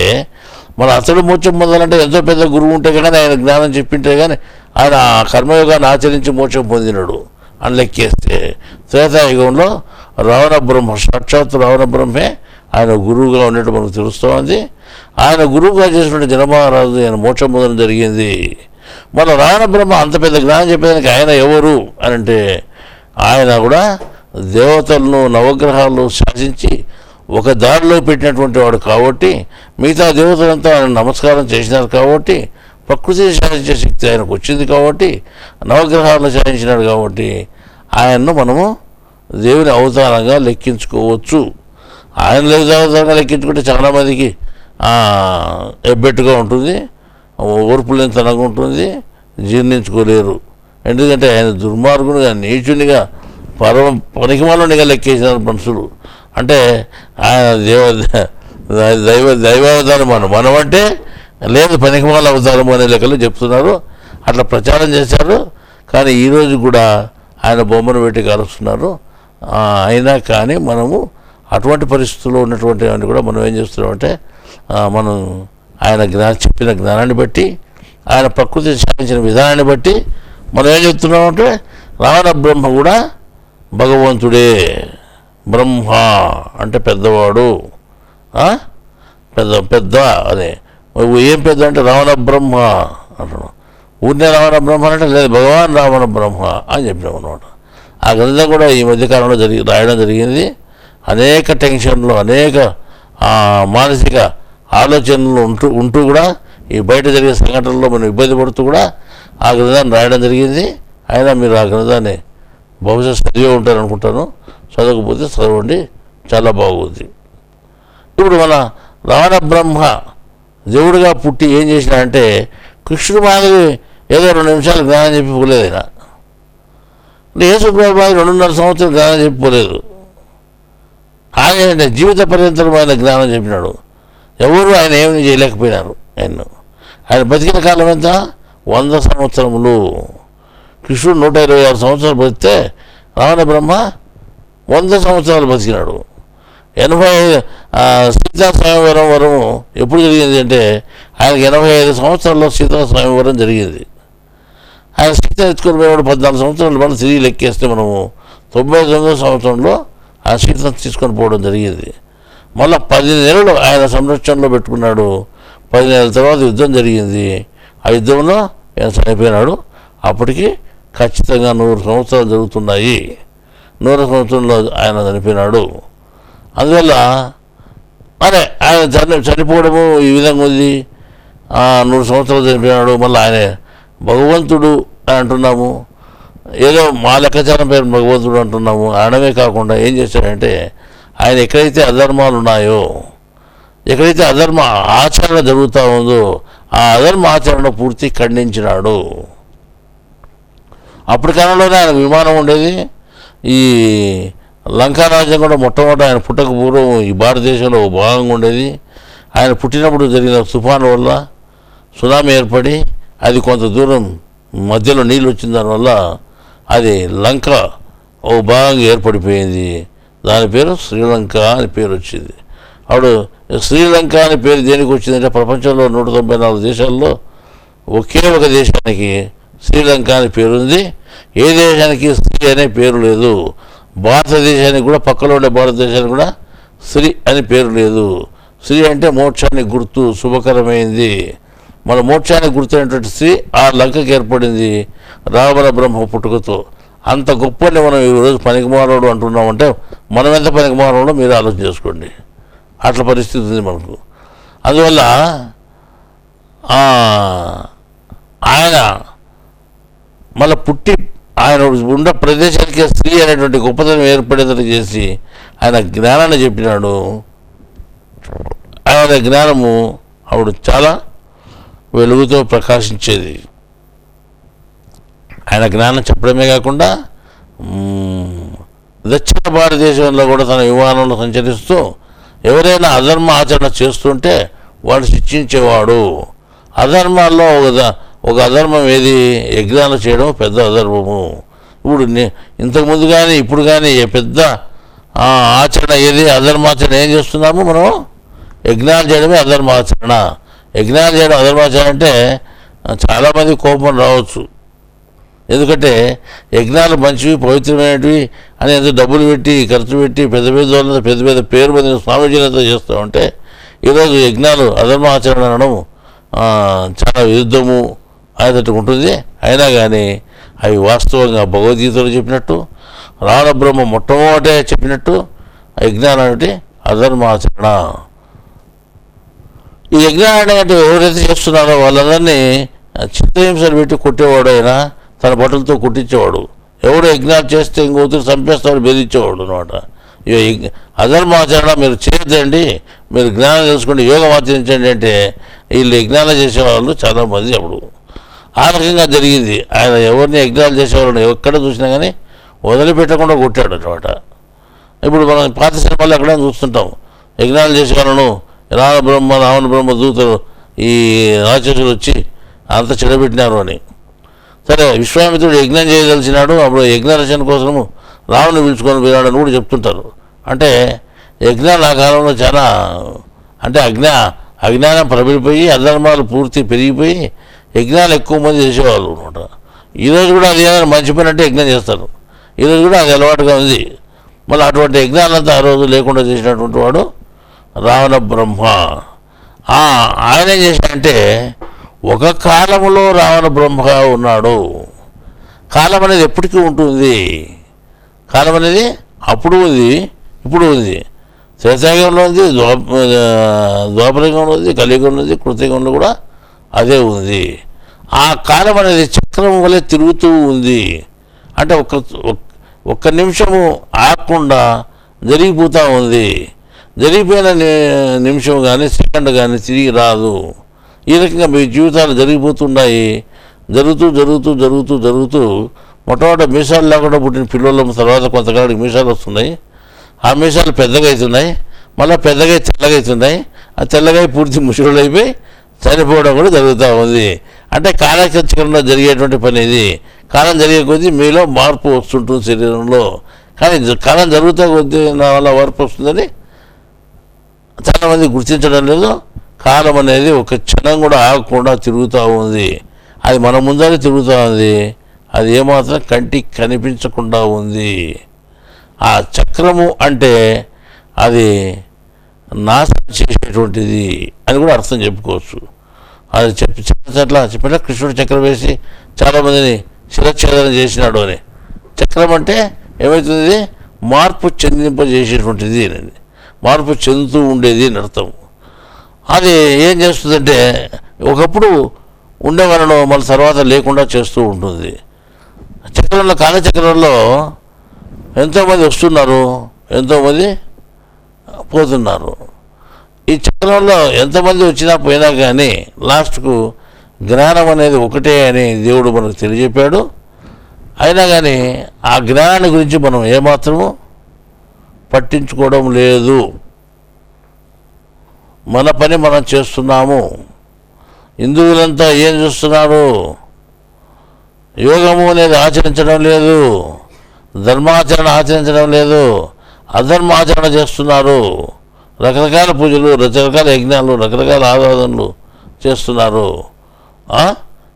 మన అసలు మోక్షం పొందాలంటే ఎంతో పెద్ద గురువు ఉంటే కానీ ఆయన జ్ఞానం చెప్పింటే కానీ ఆయన కర్మయోగాన్ని ఆచరించి మోక్షం పొందినాడు అని లెక్కేస్తే త్రేతాయుగంలో రావణ బ్రహ్మ, సాక్షాత్ రావణ బ్రహ్మే ఆయన గురువుగా ఉన్నట్టు మనకు తెలుస్తోంది. ఆయన గురువుగా చేసినటువంటి జనమహారాజు ఆయన మోక్షం పొందడం జరిగింది. మన రావణ బ్రహ్మ అంత పెద్ద జ్ఞానం చెప్పేదానికి ఆయన ఎవరు అని అంటే ఆయన కూడా దేవతలను నవగ్రహాలను శాసించి ఒక దారిలో పెట్టినటువంటి వాడు కాబట్టి మిగతా దేవతలంతా ఆయన నమస్కారం చేసినారు కాబట్టి ప్రకృతిని శాసించే శక్తి ఆయనకు వచ్చింది కాబట్టి, నవగ్రహాలను శాసించినాడు కాబట్టి ఆయన్ను మనము దేవుని అవతారంగా లెక్కించుకోవచ్చు. ఆయన అవతారంగా లెక్కించుకుంటే చాలామందికి ఎబ్బెట్టుగా ఉంటుంది, ఓర్పు లేనితనంగా ఉంటుంది, జీర్ణించుకోలేరు. ఎందుకంటే ఆయన దుర్మార్గునిగా, నీచునిగా, పనికిమాలునిగా లెక్కేసినారు మనుషులు. అంటే ఆయన దైవావతారం మనం అంటే లేదు పనికిమాల అవతారం అనే లెక్కలు చెప్తున్నారు. అట్లా ప్రచారం చేశారు. కానీ ఈరోజు కూడా ఆయన బొమ్మను పెట్టి కలుస్తున్నారు. అయినా కానీ మనము అటువంటి పరిస్థితుల్లో ఉన్నటువంటి వాడిని కూడా మనం ఏం చేస్తున్నామంటే, మనం ఆయన చెప్పిన జ్ఞానాన్ని బట్టి, ఆయన ప్రకృతి సాధించిన విధానాన్ని బట్టి మనం ఏం చెప్తున్నామంటే, రావణ బ్రహ్మ కూడా భగవంతుడే. బ్రహ్మ అంటే పెద్దవాడు, పెద్ద అదే. ఏం పెద్ద అంటే రావణ బ్రహ్మ అంటున్నాం. ఊరినే రావణ బ్రహ్మ అంటే లేదు, భగవాన్ రావణ బ్రహ్మ అని చెప్పినాం అనమాట. ఆ గ్రంథం కూడా ఈ మధ్యకాలంలో రాయడం జరిగింది. అనేక టెన్షన్లు, అనేక మానసిక ఆలోచనలు ఉంటూ కూడా ఈ బయట జరిగే సంఘటనల్లో మనం ఇబ్బంది పడుతూ కూడా ఆ గ్రంథాన్ని రాయడం జరిగింది. అయినా మీరు ఆ గ్రంథాన్ని బహుశా చదివే ఉంటారనుకుంటాను. చదవకపోతే చదవండి, చాలా బాగుంది. ఇప్పుడు మన రావణ బ్రహ్మ దేవుడిగా పుట్టి ఏం చేసినాడంటే, కృష్ణుడు మాదిరి ఏదో 2 నిమిషాలు జ్ఞానం చెప్పిపోలేదు. ఆయన యేసుప్రభు 2.5 సంవత్సరాలు జ్ఞానం చెప్పిపోలేదు. ఆయన జీవిత పర్యంతరం ఆయన జ్ఞానం చెప్పినాడు. ఎవరు ఆయన ఏమీ చేయలేకపోయినారు. ఆయన బతికిన కాలం ఎంత? 100 సంవత్సరములు. కృష్ణుడు 126 సంవత్సరాలు బతికితే రావణ బ్రహ్మ 100 సంవత్సరాలు బతికినాడు. 85 సీతా స్వయంవరం వరం ఎప్పుడు జరిగింది అంటే, ఆయనకి 85 సంవత్సరాల్లో సీతా స్వయంవరం జరిగింది. ఆయన సీత ఎత్తుకొని పోయినాడు 14 సంవత్సరాలు. మనం తిరిగి లెక్కేస్తే మనము 99వ సంవత్సరంలో ఆ సీతను తీసుకొని పోవడం జరిగింది. మళ్ళీ 10 నెలలు ఆయన సంరక్షణలో పెట్టుకున్నాడు. 10 నెలల తర్వాత యుద్ధం జరిగింది. ఆ యుద్ధంలో ఆయన చనిపోయినాడు. అప్పటికి ఖచ్చితంగా 100 సంవత్సరాలు జరుగుతున్నాయి. 100 సంవత్సరంలో ఆయన చనిపోయినాడు. అందువల్ల ఆయన చనిపోవడము ఈ విధంగా ఉంది. 100 సంవత్సరాలు చనిపోయినాడు. మళ్ళీ ఆయన భగవంతుడు అని అంటున్నాము. ఏదో మా లెక్కచారం పేరు భగవంతుడు అంటున్నాము. అనడమే కాకుండా ఏం చేశాడంటే, ఆయన ఎక్కడైతే అధర్మాలు ఉన్నాయో, ఎక్కడైతే అధర్మ ఆచరణ జరుగుతూ ఉందో ఆ అధర్మ ఆచరణ పూర్తి ఖండించినాడు. అప్పటి కాలంలోనే ఆయన విమానం ఉండేది. ఈ లంకా రాజ్యం కూడా మొట్టమొదటి ఆయన పుట్టక పూర్వం ఈ భారతదేశంలో భాగంగా ఉండేది. ఆయన పుట్టినప్పుడు జరిగిన తుఫాను వల్ల సునామీ ఏర్పడి అది కొంత దూరం మధ్యలో నీళ్ళు వచ్చిన దానివల్ల అది లంక ఓ భాగంగా ఏర్పడిపోయింది. దాని పేరు శ్రీలంక అని పేరు వచ్చింది. అప్పుడు శ్రీలంక అని పేరు దేనికి వచ్చిందంటే, ప్రపంచంలో 194 దేశాల్లో ఒకే ఒక దేశానికి శ్రీలంక అని పేరుంది. ఏ దేశానికి శ్రీ అనే పేరు లేదు. భారతదేశానికి కూడా, పక్కలో ఉండే భారతదేశానికి కూడా శ్రీ అని పేరు లేదు. శ్రీ అంటే మోక్షానికి గుర్తు, శుభకరమైంది. మన మోక్షానికి గుర్తైనటువంటి శ్రీ ఆ లంకకి ఏర్పడింది రావణ బ్రహ్మ పుట్టుకతో. అంత గొప్పని మనం ఈరోజు పనికిమాలోడు అంటున్నామంటే మనం ఎంత పనికిమాలోడో మీరు ఆలోచన చేసుకోండి. అట్లా పరిస్థితి ఉంది మనకు. అందువల్ల ఆయన మళ్ళీ పుట్టి ఆయన ఉన్న ప్రదేశానికి స్త్రీ అనేటువంటి గొప్పతనం ఏర్పడేదని చేసి ఆయన జ్ఞానాన్ని చెప్పినాడు. ఆయన జ్ఞానము ఆవిడ చాలా వెలుగుతో ప్రకాశించేది. ఆయన జ్ఞానం చెప్పడమే కాకుండా దక్షిణ భారతదేశంలో కూడా తన విమానంలో సంచరిస్తూ ఎవరైనా అధర్మ ఆచరణ చేస్తుంటే వాడు శిక్షించేవాడు. అధర్మాల్లో ఒక అధర్మం ఏది? యజ్ఞాలు చేయడం పెద్ద అధర్మము. ఇప్పుడు ఇంతకుముందు కానీ ఇప్పుడు కానీ పెద్ద ఆచరణ ఏది? అధర్మాచరణ. ఏం చేస్తున్నాము మనం? యజ్ఞాలు చేయడమే అధర్మాచరణ. యజ్ఞాలు చేయడం అధర్మాచరణ అంటే చాలామంది కోపం రావచ్చు. ఎందుకంటే యజ్ఞాలు మంచివి, పవిత్రమైనవి అని ఎంత డబ్బులు పెట్టి ఖర్చు పెట్టి పెద్ద పెద్ద పేరు మంది స్వామీజీలతో చేస్తూ ఉంటే ఈరోజు యజ్ఞాలు అధర్మాచరణ అనడం చాలా విరుద్ధము అనేటట్టు ఉంటుంది. అయినా కానీ అవి వాస్తవంగా భగవద్గీతలో చెప్పినట్టు, రావణ బ్రహ్మ మొట్టమొదటే చెప్పినట్టు యజ్ఞాలు అంటే అధర్మాచరణ. ఈ యజ్ఞాలు అంటే ఎవరైతే చేస్తున్నారో వాళ్ళందరినీ చిత్రహింసలు పెట్టి కొట్టేవాడు, అయినా తన బట్టలతో కొట్టించేవాడు. ఎవడో యజ్ఞాలు చేస్తే ఇంకొకరు చంపేస్తాడు, బెదిరించేవాడు అనమాట. అధర్మాచరణ మీరు చేయొద్దండి, మీరు జ్ఞానం తెలుసుకోండి, యోగం ఆచరించండి అంటే వీళ్ళు యజ్ఞాలు చేసేవాళ్ళు చాలామంది. అప్పుడు ఆ రకంగా జరిగింది. ఆయన ఎవరిని యజ్ఞాలు చేసేవాళ్ళని ఎక్కడ చూసినా కానీ వదిలిపెట్టకుండా కొట్టాడు అనమాట. ఇప్పుడు మనం పాత సినిమాల్లో ఎక్కడైనా చూస్తుంటాం, యజ్ఞాలు చేసేవాళ్ళను రావణ బ్రహ్మ దూతలు ఈ రాక్షసులు వచ్చి అంత చెడబెట్టినారు అని. సరే, విశ్వామిత్రుడు యజ్ఞం చేయదలిచినాడు. అప్పుడు యజ్ఞ రచన కోసము రావణ్ణి పిలుచుకొని పోయినాడని కూడా చెప్తుంటారు. అంటే యజ్ఞాలు ఆ కాలంలో చాలా, అంటే అజ్ఞానం ప్రబలిపోయి అధర్మాలు పూర్తి పెరిగిపోయి యజ్ఞాలు ఎక్కువ మంది చేసేవాళ్ళు అనమాట. ఈరోజు కూడా అది మంచి పని అంటే యజ్ఞం చేస్తారు. ఈరోజు కూడా అది అలవాటుగా ఉంది. మళ్ళీ అటువంటి యజ్ఞాలంతా ఆ రోజు లేకుండా చేసినటువంటి వాడు రావణ బ్రహ్మ. ఆయన ఏం చేశాడంటే, ఒక కాలంలో రావణ బ్రహ్మగా ఉన్నాడు. కాలం అనేది ఎప్పటికీ ఉంటుంది. కాలం అనేది అప్పుడు ఉంది, ఇప్పుడు ఉంది. త్రేతాయుగంలో ఉంది, ద్వాపరయుగంలో ఉంది, కలియుగంలో ఉంది, కృతయుగంలో కూడా అదే ఉంది. ఆ కాలం అనేది చక్రం వలె తిరుగుతూ ఉంది. అంటే ఒక్క నిమిషము ఆగకుండా జరిగిపోతూ ఉంది. జరిగిపోయిన నిమిషం కానీ సెకండ్ కానీ తిరిగి రాదు. ఈ రకంగా మీ జీవితాలు జరిగిపోతున్నాయి. జరుగుతూ జరుగుతూ జరుగుతూ జరుగుతూ మొట్టమొదటి మీసాలు లేకుండా పుట్టిన పిల్లల తర్వాత కొంతకాలానికి మీసాలు వస్తున్నాయి. ఆ మీసాలు పెద్దగా అవుతున్నాయి, మళ్ళీ పెద్దగా తెల్లగా అవుతున్నాయి. ఆ తెల్లగా పూర్తి ముసుగులు అయిపోయి చనిపోవడం కూడా జరుగుతూ ఉంది. అంటే కాలచక్రంలో జరిగేటువంటి పని ఇది. కాలం జరిగే కొద్దీ మీలో మార్పు వస్తుంటుంది శరీరంలో. కానీ కాలం జరుగుతూ కొద్దీ నా వల్ల మార్పు వస్తుందని చాలామంది గుర్తించడం లేదు. కాలం అనేది ఒక క్షణం కూడా ఆగకుండా తిరుగుతూ ఉంది. అది మన ముందరే తిరుగుతూ ఉంది. అది ఏమాత్రం కంటికి కనిపించకుండా ఉంది. ఆ చక్రము అంటే అది నాశనం చేసేటువంటిది అని కూడా అర్థం చెప్పుకోవచ్చు. అది చెప్పిన కృష్ణుడు చక్రం వేసి చాలామందిని శిరఛేదన చేసినాడు అని. చక్రం అంటే ఏమవుతుంది? మార్పు చెందింపజేసేటువంటిది అని, మార్పు చెందుతూ ఉండేది అని అర్థం. అది ఏం చేస్తుందంటే, ఒకప్పుడు ఉండేవాళ్ళను మళ్ళీ తర్వాత లేకుండా చేస్తూ ఉంటుంది. చక్రంలో, కాలచక్రంలో ఎంతోమంది వస్తున్నారు, ఎంతోమంది పోతున్నారు. ఈ చక్రంలో ఎంతమంది వచ్చినా పోయినా కానీ లాస్ట్కు జ్ఞానం అనేది ఒకటే అని దేవుడు మనకు తెలియజెప్పాడు. అయినా కానీ ఆ జ్ఞానాన్ని గురించి మనం ఏమాత్రము పట్టించుకోవడం లేదు. మన పని మనం చేస్తున్నాము. హిందువులంతా ఏం చూస్తున్నారు? యోగము అనేది ఆచరించడం లేదు, ధర్మాచరణ ఆచరించడం లేదు, అధర్మాచరణ చేస్తున్నారు. రకరకాల పూజలు, రకరకాల యజ్ఞాలు, రకరకాల ఆరాధనలు చేస్తున్నారు.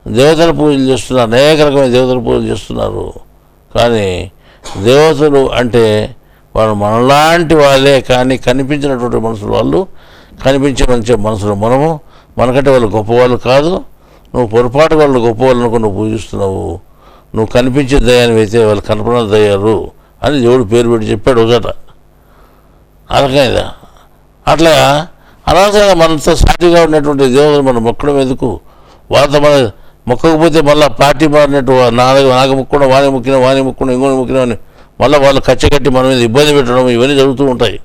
దేవతల పూజలు చేస్తున్నారు, అనేక రకమైన దేవతల పూజలు చేస్తున్నారు. కానీ దేవతలు అంటే వాళ్ళు మనలాంటి వాళ్ళే, కానీ కనిపించినటువంటి మనుషులు వాళ్ళు, కనిపించే మనుషులు మనము. మనకంటే వాళ్ళు గొప్పవాళ్ళు కాదు. నువ్వు పొరపాటు వాళ్ళు గొప్పవాళ్ళను నువ్వు పూజిస్తున్నావు. నువ్వు కనిపించే దయ్యాన్ని అయితే వాళ్ళు కనపడిన దయ్యాలు అని దేవుడు పేరు పెట్టి చెప్పాడు ఒకట. అలాగైనా అట్లా అనవసరంగా మనతో సాటిగా ఉన్నటువంటి దేవతలు మనం మొక్కడం ఎందుకు? వాళ్ళతో మన మొక్కకపోతే మళ్ళీ పార్టీ మారినట్టు నాకు ముక్కడం, వాని ముక్కడం, ఇంకోని ముక్కిన అని మళ్ళీ వాళ్ళు కచ్చగట్టి మన మీద ఇబ్బంది పెట్టడం, ఇవన్నీ జరుగుతూ ఉంటాయి.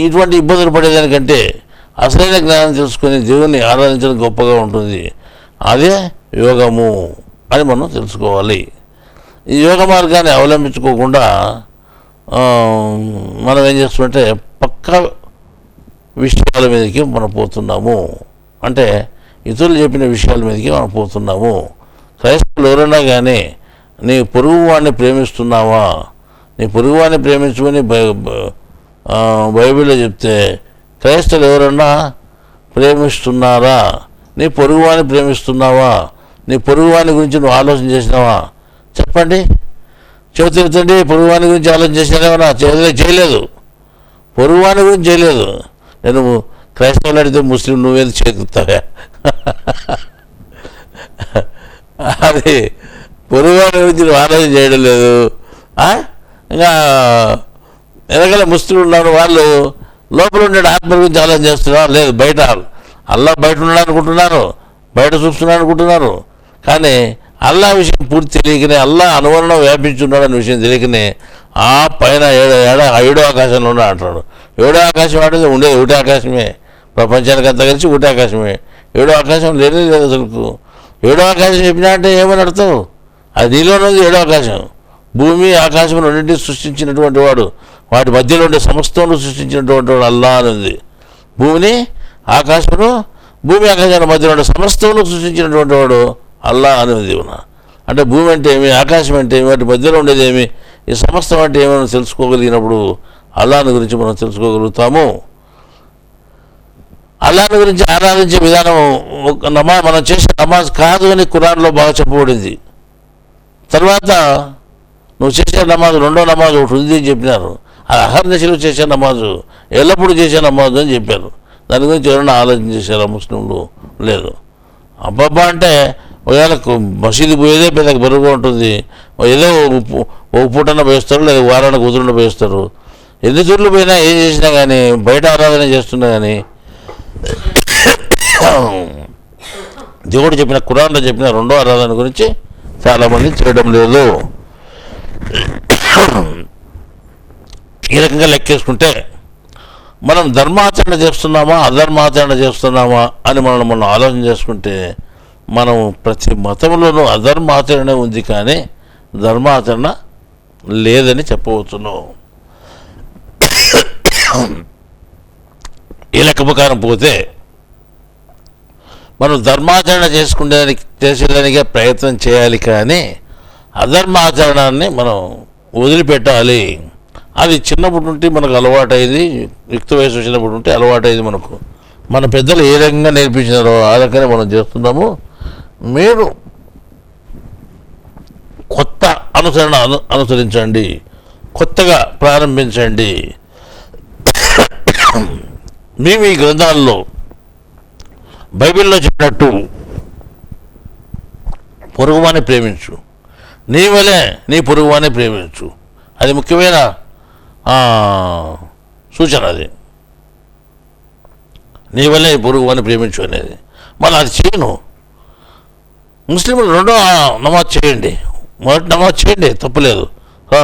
ఇటువంటి ఇబ్బందులు పడేదానికంటే అసలైన జ్ఞానం తెలుసుకొని దేవుణ్ణి ఆరాధించడం గొప్పగా ఉంటుంది. అదే యోగము అని మనం తెలుసుకోవాలి. ఈ యోగ మార్గాన్ని అవలంబించుకోకుండా మనం ఏం చేస్తామంటే పక్క విషయాల మీదకి మనం పోతున్నాము. అంటే ఇతరులు చెప్పిన విషయాల మీదకి మనం పోతున్నాము. క్రైస్తవులు ఎవరైనా కానీ నీ పొరుగు వాడిని ప్రేమిస్తున్నావా? నీ పొరుగు వాడిని ప్రేమించమని బైబిల్లో చెప్తే క్రైస్తవులు ఎవరన్నా ప్రేమిస్తున్నారా? నీ పొరుగువాడిని ప్రేమిస్తున్నావా? నీ పొరుగువాని గురించి నువ్వు ఆలోచన చేసినావా? చెప్పండి, చెబుతుందండి. పొరుగువాని గురించి ఆలోచన చేసినావా? చేయలేదు. పొరుగువాని గురించి చేయలేదు. నేను క్రైస్తవులు అడిగితే ముస్లిం నువ్వేది చేకుతావా? అది పొరుగువాని గురించి నువ్వు ఆలోచన చేయడం లేదు. ఇంకా వెనకాల ముస్లింలు ఉన్నారు, వాళ్ళు లోపల ఉండే ఆత్మ గురించి ఆలోచన చేస్తున్నారు. లేదు, బయట అల్లా బయట ఉన్నాడు అనుకుంటున్నారు. బయట చూస్తున్నాడు అనుకుంటున్నారు. కానీ అల్లా విషయం పూర్తి తెలియకనే, అల్లా అనువరణం వ్యాపించున్నాడు అనే విషయం తెలియకనే ఆ పైన ఏడో ఆకాశంలో అంటాడు. ఏడో ఆకాశం అంటే ఉండేది ఒకటే ఆకాశమే, ప్రపంచానికి అంతా కలిసి ఒకటే ఆకాశమే. ఏడో ఆకాశం లేనే లేదు అసలు. ఏడో ఆకాశం చెప్పినా అంటే ఏమని అర్థం? అది నీలోనే ఉంది ఏడో ఆకాశం. భూమి ఆకాశం రెండింటినీ సృష్టించినటువంటి వాడు, వాటి మధ్యలో ఉండే సమస్తంలో సృష్టించినటువంటి వాడు అల్లా అని ఉంది. భూమిని ఆకాశమును, భూమి ఆకాశాల మధ్యలో ఉండే సమస్తంలో సృష్టించినటువంటి వాడు అల్లా అని ఉంది. అంటే భూమి అంటే ఏమి, ఆకాశం అంటే ఏమి, వాటి మధ్యలో ఉండేది ఏమి, ఈ సమస్తం అంటే ఏమైనా తెలుసుకోగలిగినప్పుడు అల్లాని గురించి మనం తెలుసుకోగలుగుతాము. అల్లాని గురించి ఆరాధించే విధానం మనం చేసే నమాజ్ కాదు అని ఖురాన్లో బాగా చెప్పబడింది. తర్వాత నువ్వు చేసే నమాజు, రెండో నమాజు ఒకటి ఉంది అని చెప్పినారు. అది అహర్నిశలు చేసే నమాజు, ఎల్లప్పుడూ చేసే నమాజు అని చెప్పారు. దాని గురించి ఎవరైనా ఆలోచన చేశారా ముస్లింలు? లేదు. అబ్బబ్బా అంటే ఒకవేళ మసీదు పోయేదే పెద్దగా బరువుగా ఉంటుంది, ఏదో ఒక పూటన పోయిస్తారు, లేదా వారానికి కుదురుండ పోయిస్తారు. ఎన్ని తూర్లు పోయినా ఏం చేసినా కానీ, బయట ఆరాధన చేస్తున్నా కానీ దేవుడు చెప్పిన, ఖురాన్లో చెప్పిన రెండో ఆరాధన గురించి చాలామంది చేయడం లేదు. ఈ రకంగా లెక్కేసుకుంటే మనం ధర్మాచరణ చేస్తున్నామా అధర్మాచరణ చేస్తున్నామా అని మనం ఆలోచన చేసుకుంటే మనం ప్రతి మతంలోనూ అధర్మాచరణ ఉంది, కానీ ధర్మాచరణ లేదని చెప్పవచ్చును. ఈ లెక్క ప్రకారం పోతే మనం ధర్మాచరణ చేసేదానికే ప్రయత్నం చేయాలి, కానీ అధర్మాచరణాన్ని మనం వదిలిపెట్టాలి. అది చిన్నప్పటి నుండి మనకు అలవాటైంది, యుక్త వయసు వచ్చినప్పటి నుండి అలవాటైంది. మనకు మన పెద్దలు ఏ రకంగా నేర్పించినారో ఆ రకంగా మనం చేస్తున్నాము. మీరు కొత్త అనుసరించండి, కొత్తగా ప్రారంభించండి. మేము ఈ గ్రంథాల్లో బైబిల్లో చెప్పినట్టు పొరుగువాని ప్రేమించు, నీ వలే నీ పొరుగువాని ప్రేమించు. అది ముఖ్యమైన సూచన. అది నీ వల్లే పొరుగువాని ప్రేమించు అనేది. మళ్ళీ అది చేయను. ముస్లింలు రెండో నమాజ్ చేయండి, మొదటి నమాజ్ చేయండి, తప్పులేదు.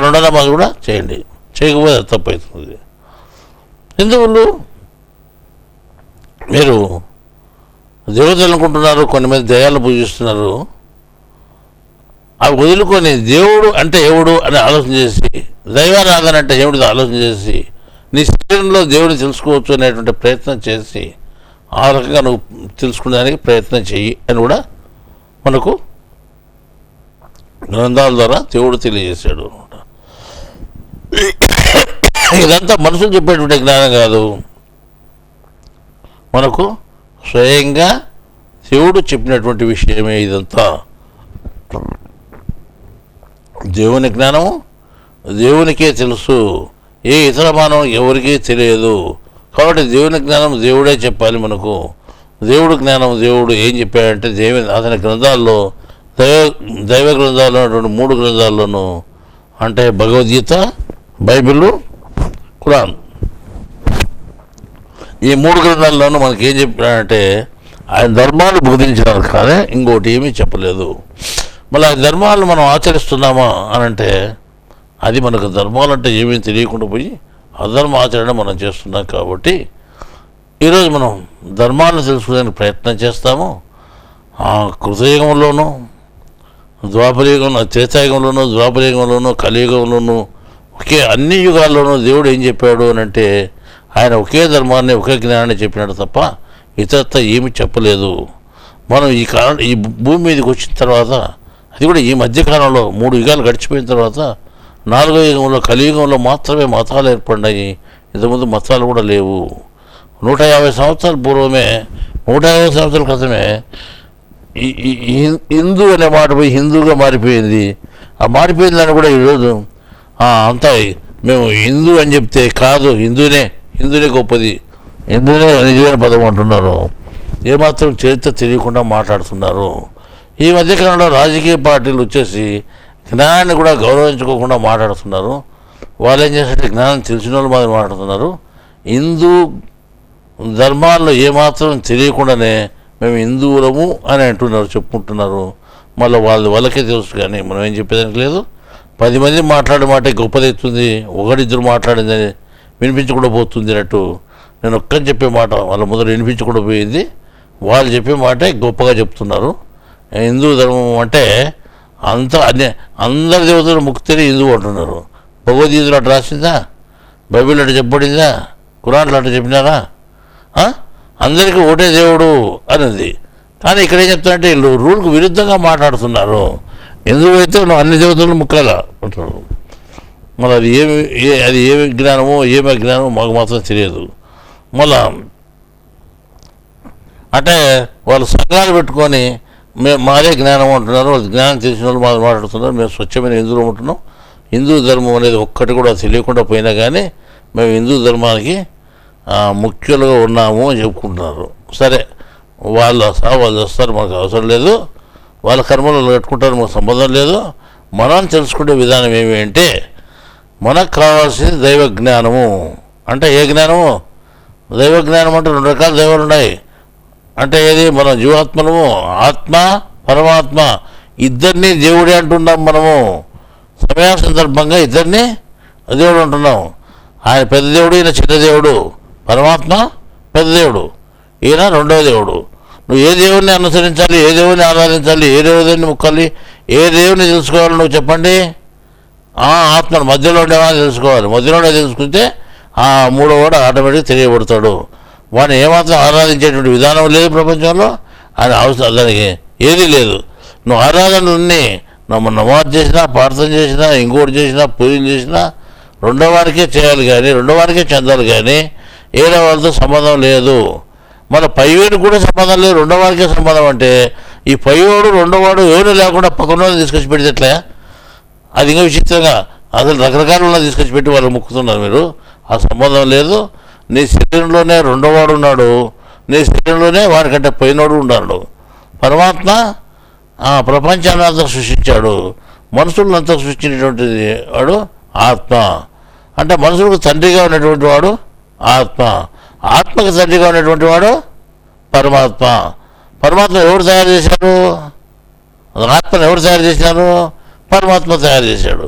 రెండో నమాజ్ కూడా చేయండి, చేయకపోతే తప్పు అవుతుంది. హిందువులు మీరు దేవతలు అనుకుంటున్నారు, కొంతమంది దయ్యాలను పూజిస్తున్నారు. అవి వదులుకొని దేవుడు అంటే ఎవడు అని ఆలోచన చేసి, దైవారాధన అంటే ఏమిటిదో ఆలోచన చేసి, నీ శరీరంలో దేవుడిని తెలుసుకోవచ్చు అనేటువంటి ప్రయత్నం చేసి, ఆ రకంగా నువ్వు తెలుసుకునేదానికి ప్రయత్నం చెయ్యి అని కూడా మనకు గ్రంథాల ద్వారా దేవుడు తెలియజేశాడు అనమాట. ఇదంతా మనుషులు చెప్పేటువంటి జ్ఞానం కాదు, మనకు స్వయంగా దేవుడు చెప్పినటువంటి విషయమే ఇదంతా. దేవుని జ్ఞానము దేవునికే తెలుసు, ఏ ఇతర మానవం ఎవరికీ తెలియదు. కాబట్టి దేవుని జ్ఞానం దేవుడే చెప్పాలి మనకు. దేవుడు జ్ఞానం దేవుడు ఏం చెప్పాడంటే, అతని గ్రంథాల్లో దైవ గ్రంథాల్లో ఉన్నటువంటి 3 గ్రంథాల్లోనూ, అంటే భగవద్గీత, బైబిల్, ఖురాన్, ఈ 3 గ్రంథాల్లోనూ మనకి ఏం చెప్పాడంటే ఆయన ధర్మాలు బోధించినారు, కానీ ఇంకోటి ఏమీ చెప్పలేదు. మళ్ళీ ఆ ధర్మాలను మనం ఆచరిస్తున్నామా అని అంటే అది మనకు ధర్మాలు అంటే ఏమీ తెలియకుండా పోయి అధర్మ ఆచరణ మనం చేస్తున్నాం. కాబట్టి ఈరోజు మనం ధర్మాలను తెలుసుకోవడానికి ప్రయత్నం చేస్తాము. కృతయుగంలోనూ, ద్వాపరయుగంలో, త్రేతాయుగంలోనూ, ద్వాపరయుగంలోనూ, కలియుగంలోనూ, అన్ని యుగాల్లోనూ దేవుడు ఏం చెప్పాడు అని అంటే ఆయన ఒకే ధర్మాన్ని, ఒకే జ్ఞానాన్ని చెప్పినాడు తప్ప ఇతరత్వ ఏమీ చెప్పలేదు. మనం ఈ భూమి మీదకి వచ్చిన తర్వాత, అది కూడా ఈ మధ్యకాలంలో 3 యుగాలు గడిచిపోయిన తర్వాత 4వ యుగంలో, కలియుగంలో మాత్రమే మతాలు ఏర్పడినాయి. ఇంతకుముందు మతాలు కూడా లేవు. 150 సంవత్సరాల పూర్వమే, 150 సంవత్సరాల క్రితమే హిందూ అనే మాట పోయి హిందూగా మారిపోయింది. ఆ మారిపోయిన దాన్ని కూడా ఈరోజు అంతా మేము హిందూ అని చెప్తే కాదు, హిందూనే గొప్పది, హిందూనే నిజమైన పదం అంటున్నారు. ఏమాత్రం చరిత్ర తెలియకుండా మాట్లాడుతున్నారు. ఈ మధ్యకాలంలో రాజకీయ పార్టీలు వచ్చేసి జ్ఞానాన్ని కూడా గౌరవించుకోకుండా మాట్లాడుతున్నారు. వాళ్ళు ఏం చేస్తే జ్ఞానం తెలిసిన వాళ్ళు మాత్రం మాట్లాడుతున్నారు. హిందూ ధర్మాల్లో ఏమాత్రం తెలియకుండానే మేము హిందువులము అని అంటున్నారు, చెప్పుకుంటున్నారు. మళ్ళీ వాళ్ళకే తెలుసు, కానీ మనం ఏం చెప్పేదానికి లేదు. 10 మంది మాట్లాడే మాట గొప్పదవుతుంది, ఒకరిద్దరు మాట్లాడిందని వినిపించకుండా పోతుంది అన్నట్టు నేను ఒక్కని చెప్పే మాట వాళ్ళ మొదలు వినిపించకుండా పోయింది. వాళ్ళు చెప్పే మాటే గొప్పగా చెప్తున్నారు. హిందూ ధర్మం అంటే అందరి దేవతలు ముక్తిని హిందువు అంటున్నారు. భగవద్గీతలో అటు రాసిందా? బైబిల్ అటు చెప్పబడిందా? ఖురాన్లో అటు చెప్పినారా? అందరికీ ఒకటే దేవుడు అన్నది. కానీ ఇక్కడ ఏం చెప్తారంటే వీళ్ళు రూల్కు విరుద్ధంగా మాట్లాడుతున్నారు. ఎందుకైతే నువ్వు అన్ని దేవతలను ముక్కాల అంటారు. మళ్ళీ అది ఏమి జ్ఞానమో ఏమి అజ్ఞానమో మాకు మాత్రం తెలియదు. మళ్ళా అంటే వాళ్ళు సంఘాలు పెట్టుకొని మేము మాదే జ్ఞానం అంటున్నారు. వాళ్ళు జ్ఞానం తెలిసిన వాళ్ళు మాట్లాడుతున్నారు. మేము స్వచ్ఛమైన హిందువులు ఉంటున్నాం. హిందూ ధర్మం అనేది ఒక్కటి కూడా తెలియకుండా పోయినా కానీ మేము హిందూ ధర్మానికి ముఖ్యులుగా ఉన్నాము అని చెప్పుకుంటున్నారు. సరే, వాళ్ళు వస్తారు, మనకు అవసరం లేదు. వాళ్ళ కర్మలు కట్టుకుంటారు, మనకు సంబంధం లేదు. మనం తెలుసుకునే విధానం ఏమి అంటే మనకు కావాల్సింది దైవ జ్ఞానము. అంటే ఏ జ్ఞానము? దైవ జ్ఞానం అంటే 2 రకాల దైవాలు ఉన్నాయి. అంటే ఏది? మనం జీవాత్మలము, ఆత్మ పరమాత్మ ఇద్దరిని దేవుడే అంటున్నాం. మనము సమయ సందర్భంగా ఇద్దరిని దేవుడు అంటున్నాం. ఆయన పెద్ద దేవుడు, ఈయన చిన్న దేవుడు. పరమాత్మ పెద్ద దేవుడు, ఈయన రెండవ దేవుడు. నువ్వు ఏ దేవుడిని అనుసరించాలి, ఏ దేవుడిని ఆరాధించాలి, ఏ దేవుడిని ముక్కాలి, ఏ దేవుడిని తెలుసుకోవాలి నువ్వు చెప్పండి? ఆత్మను మధ్యలో ఉండేవాడిని తెలుసుకోవాలి. మధ్యలోనే తెలుసుకుంటే మూడోవాడు ఆటోమేటిక్గా తెలియబడతాడు. వాడిని ఏమాత్రం ఆరాధించేటువంటి విధానం లేదు ప్రపంచంలో. ఆయన అవసరం దానికి ఏదీ లేదు. నువ్వు ఆరాధనలన్నీ నమాజ్ చేసినా, ప్రార్థన చేసినా, ఇంకోటి చేసినా, పూజలు చేసినా రెండో వారికే చేయాలి, కానీ రెండో వారికే చెందాలి, కానీ ఏడో వాళ్ళతో సంబంధం లేదు. మన పైవాడికి కూడా సంబంధం లేదు, రెండో వారికే సంబంధం. అంటే ఈ పైవాడు రెండోవాడు ఎవరు లేకుండా పక్కన తీసుకొచ్చి పెడితే ఎట్లా? అది ఇంకా విచిత్రంగా అసలు రకరకాల తీసుకొచ్చి పెట్టి వాళ్ళు ముక్కుతున్నారు. మీరు ఆ సంబంధం లేదు. నీ శరీరంలోనే రెండోవాడు ఉన్నాడు, నీ శరీరంలోనే వాడికంటే పైనోడు ఉన్నాడు. పరమాత్మ ప్రపంచాన్ని అంతా సృష్టించాడు, మనుషులంతా సృష్టించినటువంటిది వాడు ఆత్మ. అంటే మనుషులకు తండ్రిగా ఉన్నటువంటి వాడు ఆత్మ, ఆత్మకు తండ్రిగా ఉన్నటువంటి వాడు పరమాత్మ. పరమాత్మ ఎవరు తయారు చేశారు? ఆత్మను ఎవరు తయారు చేశారు? పరమాత్మ తయారు చేశాడు.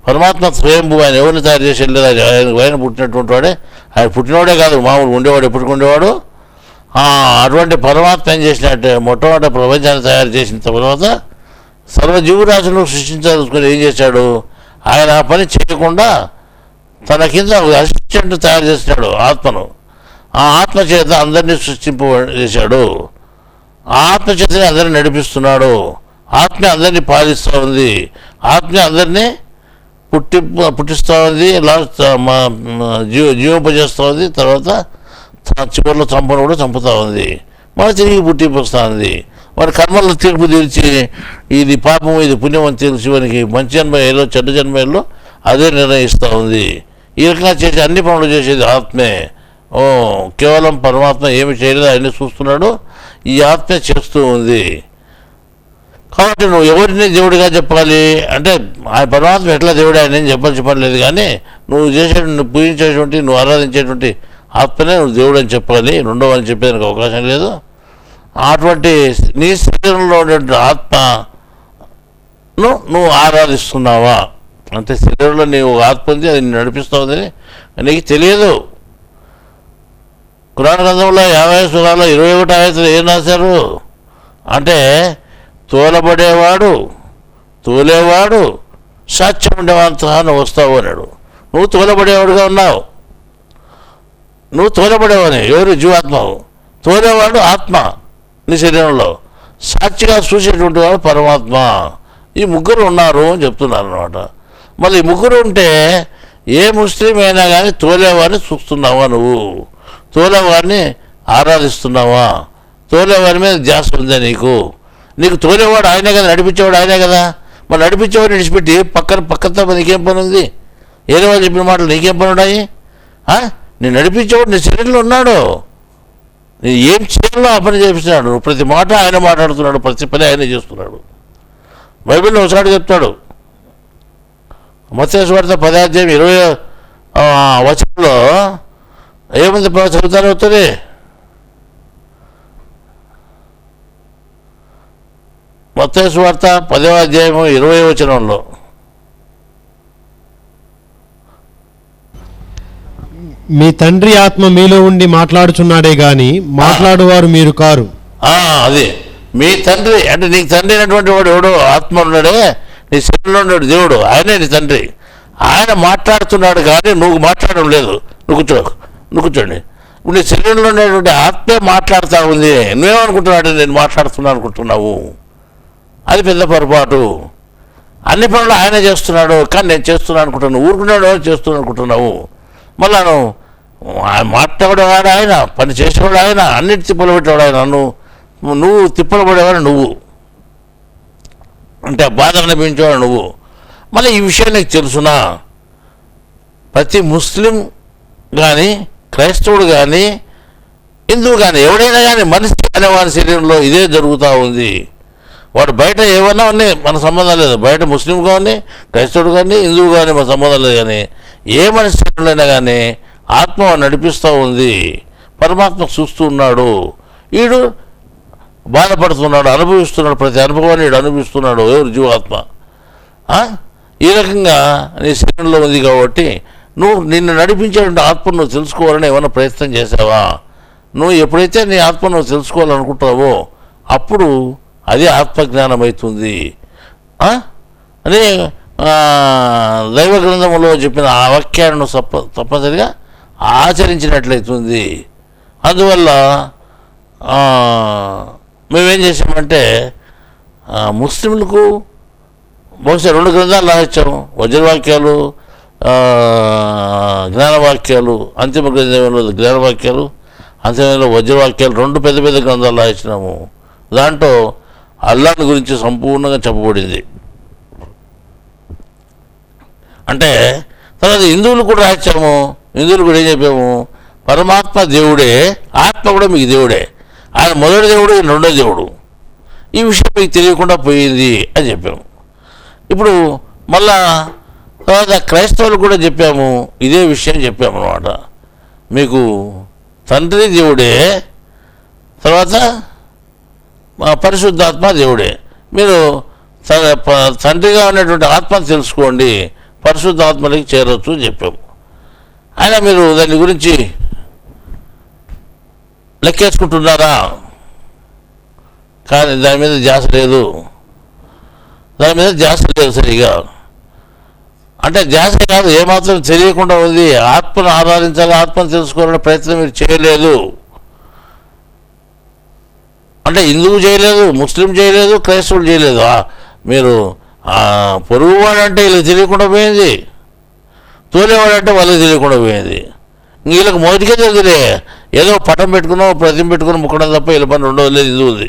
పరమాత్మ స్వయంభూ, ఆయన ఎవరిని తయారు చేసేది లేదు. ఆయన పుట్టినటువంటి వాడే, ఆయన పుట్టినవాడే కాదు, మామూలు ఉండేవాడు, ఎప్పటికి ఉండేవాడు. అటువంటి పరమాత్మ ఏం చేసినట్టే మొట్టమొదటి ప్రపంచాన్ని తయారు చేసిన తర్వాత సర్వజీవరాశులను సృష్టించాలనుకుని ఏం చేశాడు? ఆయన ఆ పని చేయకుండా తన కింద అసిస్టెంట్ తయారు చేసినాడు ఆత్మను. ఆ ఆత్మ చేత అందరినీ సృష్టింపజేశాడు. ఆ ఆత్మ చేతనే అందరినీ నడిపిస్తున్నాడు. ఆత్మ అందరినీ పాలిస్తూ ఉంది. ఆత్మ అందరినీ పుట్టిస్తూ ఉంది, జీవింపజేస్తూ ఉంది. తర్వాత చివరిలో చంపను కూడా చంపుతూ ఉంది, మరి తిరిగి పుట్టింపుస్తూ ఉంది. వారి కర్మల్లో తీర్పు తీర్చి ఇది పాపము ఇది పుణ్యం అని తెలిసి వారికి మంచి జన్మలో చెడ్డ జన్మలో అదే నిర్ణయిస్తూ ఉంది. ఈ రకంగా చేసి అన్ని పనులు చేసేది ఆత్మే. కేవలం పరమాత్మ ఏమి చేయలేదు, ఆయన్ని చూస్తున్నాడు, ఈ ఆత్మే చేస్తూ ఉంది. కాబట్టి నువ్వు ఎవరిని దేవుడిగా చెప్పాలి అంటే ఆ పరమాత్మ ఎట్లా దేవుడు ఆయన ఏం చెప్పలేదు, కానీ నువ్వు నువ్వు పూజించేటువంటి, నువ్వు ఆరాధించేటువంటి ఆత్మనే నువ్వు దేవుడు అని చెప్పాలి. రెండవ అని చెప్పేదానికి అవకాశం లేదు. అటువంటి నీ శరీరంలో ఉన్నటువంటి ఆత్మను నువ్వు ఆరాధిస్తున్నావా అంటే శరీరంలో నీవు ఆత్మ ఉంది, అది నడిపిస్తుందని నీకు తెలియదు. ఖురాన్ గ్రంథంలో 50 సూరాలో 21 ఆయతులు ఏం రాశారు అంటే తోలేవాడు సాక్ష్యం ఉండేవాడితో నువ్వు వస్తావు అన్నాడు. నువ్వు తోలబడేవాడుగా ఉన్నావు, నువ్వు తోలబడేవాని ఎవరు? జీవాత్మవు. తోలేవాడు ఆత్మ నీ శరీరంలో, సాక్షిగా చూసేటువంటి వాడు పరమాత్మ. ఈ ముగ్గురు ఉన్నారు అని చెప్తున్నారు అనమాట. మళ్ళీ ఈ ముగ్గురు ఉంటే ఏ ముస్లిం అయినా కానీ తోలేవాడిని చూస్తున్నావా? నువ్వు తోలేవాడిని ఆరాధిస్తున్నావా? తోలేవాడి మీద ధ్యాస ఉందా నీకు? నీకు తోలేవాడు ఆయనే కదా, నడిపించేవాడు ఆయనే కదా. మరి నడిపించేవాడు విడిచిపెట్టి పక్కతో నీకేం పని ఉంది? ఏదో వాళ్ళు చెప్పిన మాటలు నీకేం పని ఉన్నాయి? నేను నడిపించేవాడు నీ శరీరంలో ఉన్నాడు, నేను ఏం చేయాలో ఆ పని చేపిస్తున్నాడు. ప్రతి మాట ఆయన మాట్లాడుతున్నాడు, ప్రతి పని ఆయనే చేస్తున్నాడు. బైబిల్లో ఒకసారి చెప్తాడు, మత్తయి సువార్త 10వ అధ్యాయం 20వ వచనంలో ఏముంది? చదువుతారు అవుతుంది. మత్తయి సువార్త 10వ అధ్యాయము 20వ వచనంలో మీ తండ్రి ఆత్మ మీలో ఉండి మాట్లాడుచున్నాడే గాని మాట్లాడువారు మీరు కారు. అది మీ తండ్రి అంటే నీకు తండ్రి అయినటువంటి వాడు ఎవడో ఆత్మ ఉన్నాడే, నీ శరీరంలో ఉన్నాడు దేవుడు, ఆయనే నీ తండ్రి. ఆయన మాట్లాడుతున్నాడు కానీ నువ్వు మాట్లాడడం లేదు. నువ్వు కూర్చోండి. ఇప్పుడు నీ శరీరంలో ఉండేటువంటి ఆత్మే మాట్లాడుతూ ఉంది. నువ్వేమనుకుంటున్నాడు? నేను మాట్లాడుతున్నాను అనుకుంటున్నావు. అది పెద్ద పొరపాటు. అన్ని పనులు ఆయనే చేస్తున్నాడు కానీ నేను చేస్తున్నాను అనుకుంటున్నావు. ఊరుకున్నాడు చేస్తున్నాను అనుకుంటున్నావు. మళ్ళా మాట్లాడేవాడు ఆయన, పని చేసేవాడు ఆయన, అన్నిటి తిప్పలు పెట్టేవాడు ఆయన. నువ్వు తిప్పలు పడేవాడు నువ్వు, అంటే బాధ అనిపించేవాడు నువ్వు. మళ్ళీ ఈ విషయం నీకు తెలుసునా? ప్రతి ముస్లిం కానీ క్రైస్తవుడు కానీ హిందువు కానీ ఎవడైనా కానీ మనిషి అనేవాడి శరీరంలో ఇదే జరుగుతూ ఉంది. వాడు బయట ఏమన్నా ఉన్నాయి మన సంబంధం లేదు. బయట ముస్లిం కానీ క్రైస్తవుడు కానీ హిందువు కానీ మన సంబంధం లేదు. కానీ ఏ మనిషి శరీరంలో కానీ ఆత్మ నడిపిస్తూ ఉంది. పరమాత్మ చూస్తూ ఉన్నాడు. వీడు బాధపడుతున్నాడు, అనుభవిస్తున్నాడు. ప్రతి అనుభవాన్ని వీడు అనుభవిస్తున్నాడు. ఎవరు? జీవాత్మ. ఈ రకంగా నీ శరీరంలో ఉంది కాబట్టి నువ్వు నిన్ను నడిపించేటువంటి ఆత్మను నువ్వు తెలుసుకోవాలని ఏమైనా ప్రయత్నం చేసావా? నువ్వు ఎప్పుడైతే నీ ఆత్మను నువ్వు తెలుసుకోవాలనుకుంటావో అప్పుడు అది ఆత్మజ్ఞానం అవుతుంది అని దైవ గ్రంథంలో చెప్పిన ఆ వాక్యాలను తప్పనిసరిగా ఆచరించినట్లయితుంది. అందువల్ల మేమేం చేసామంటే ముస్లింలకు బహుశా 2 గ్రంథాలు రాయించాము. వజ్రవాక్యాలు, జ్ఞానవాక్యాలు. అంతిమ గ్రంథంలో జ్ఞానవాక్యాలు, అంతిమంలో వజ్రవాక్యాలు 2 పెద్ద పెద్ద గ్రంథాలు రాయించినాము. దాంట్లో అల్లాహ్ గురించి సంపూర్ణంగా చెప్పబడింది. అంటే తర్వాత హిందువులు కూడా రాయించాము. హిందువులు కూడా ఏం చెప్పాము? పరమాత్మ దేవుడే, ఆత్మ కూడా మీకు దేవుడే. ఆయన మొదటి దేవుడు, ఈయన రెండో దేవుడు. ఈ విషయం మీకు తెలియకుండా పోయింది అని చెప్పాము. ఇప్పుడు మళ్ళా తర్వాత క్రైస్తవులు కూడా చెప్పాము, ఇదే విషయం చెప్పాము అన్నమాట. మీకు తండ్రి దేవుడే, తర్వాత పరిశుద్ధాత్మ దేవుడే. మీరు తండ్రిగా ఉన్నటువంటి ఆత్మను తెలుసుకోండి, పరిశుద్ధాత్మలకి చేరవచ్చు అని చెప్పాము. అయినా మీరు దాని గురించి లెక్కేసుకుంటున్నారా? కానీ దాని మీద ధ్యాస లేదు. సరిగా అంటే ధ్యాస కాదు, ఏమాత్రం తెలియకుండా ఉంది. ఆత్మను ఆరాధించాలి, ఆత్మను తెలుసుకోవాలనే ప్రయత్నం మీరు చేయలేదు. అంటే హిందువు చేయలేదు, ముస్లిం చేయలేదు, క్రైస్తవులు చేయలేదు. మీరు పొరుగువాడంటే వీళ్ళకి తెలియకుండా పోయింది, తోలేవాడంటే వాళ్ళకి తెలియకుండా పోయింది. వీళ్ళకి మొదటికే తెలియదులే, ఏదో పటం పెట్టుకున్నాం, ప్రతిమ పెట్టుకుని ముక్కడం తప్ప వీళ్ళ పని రెండో లేదు హిందువుది.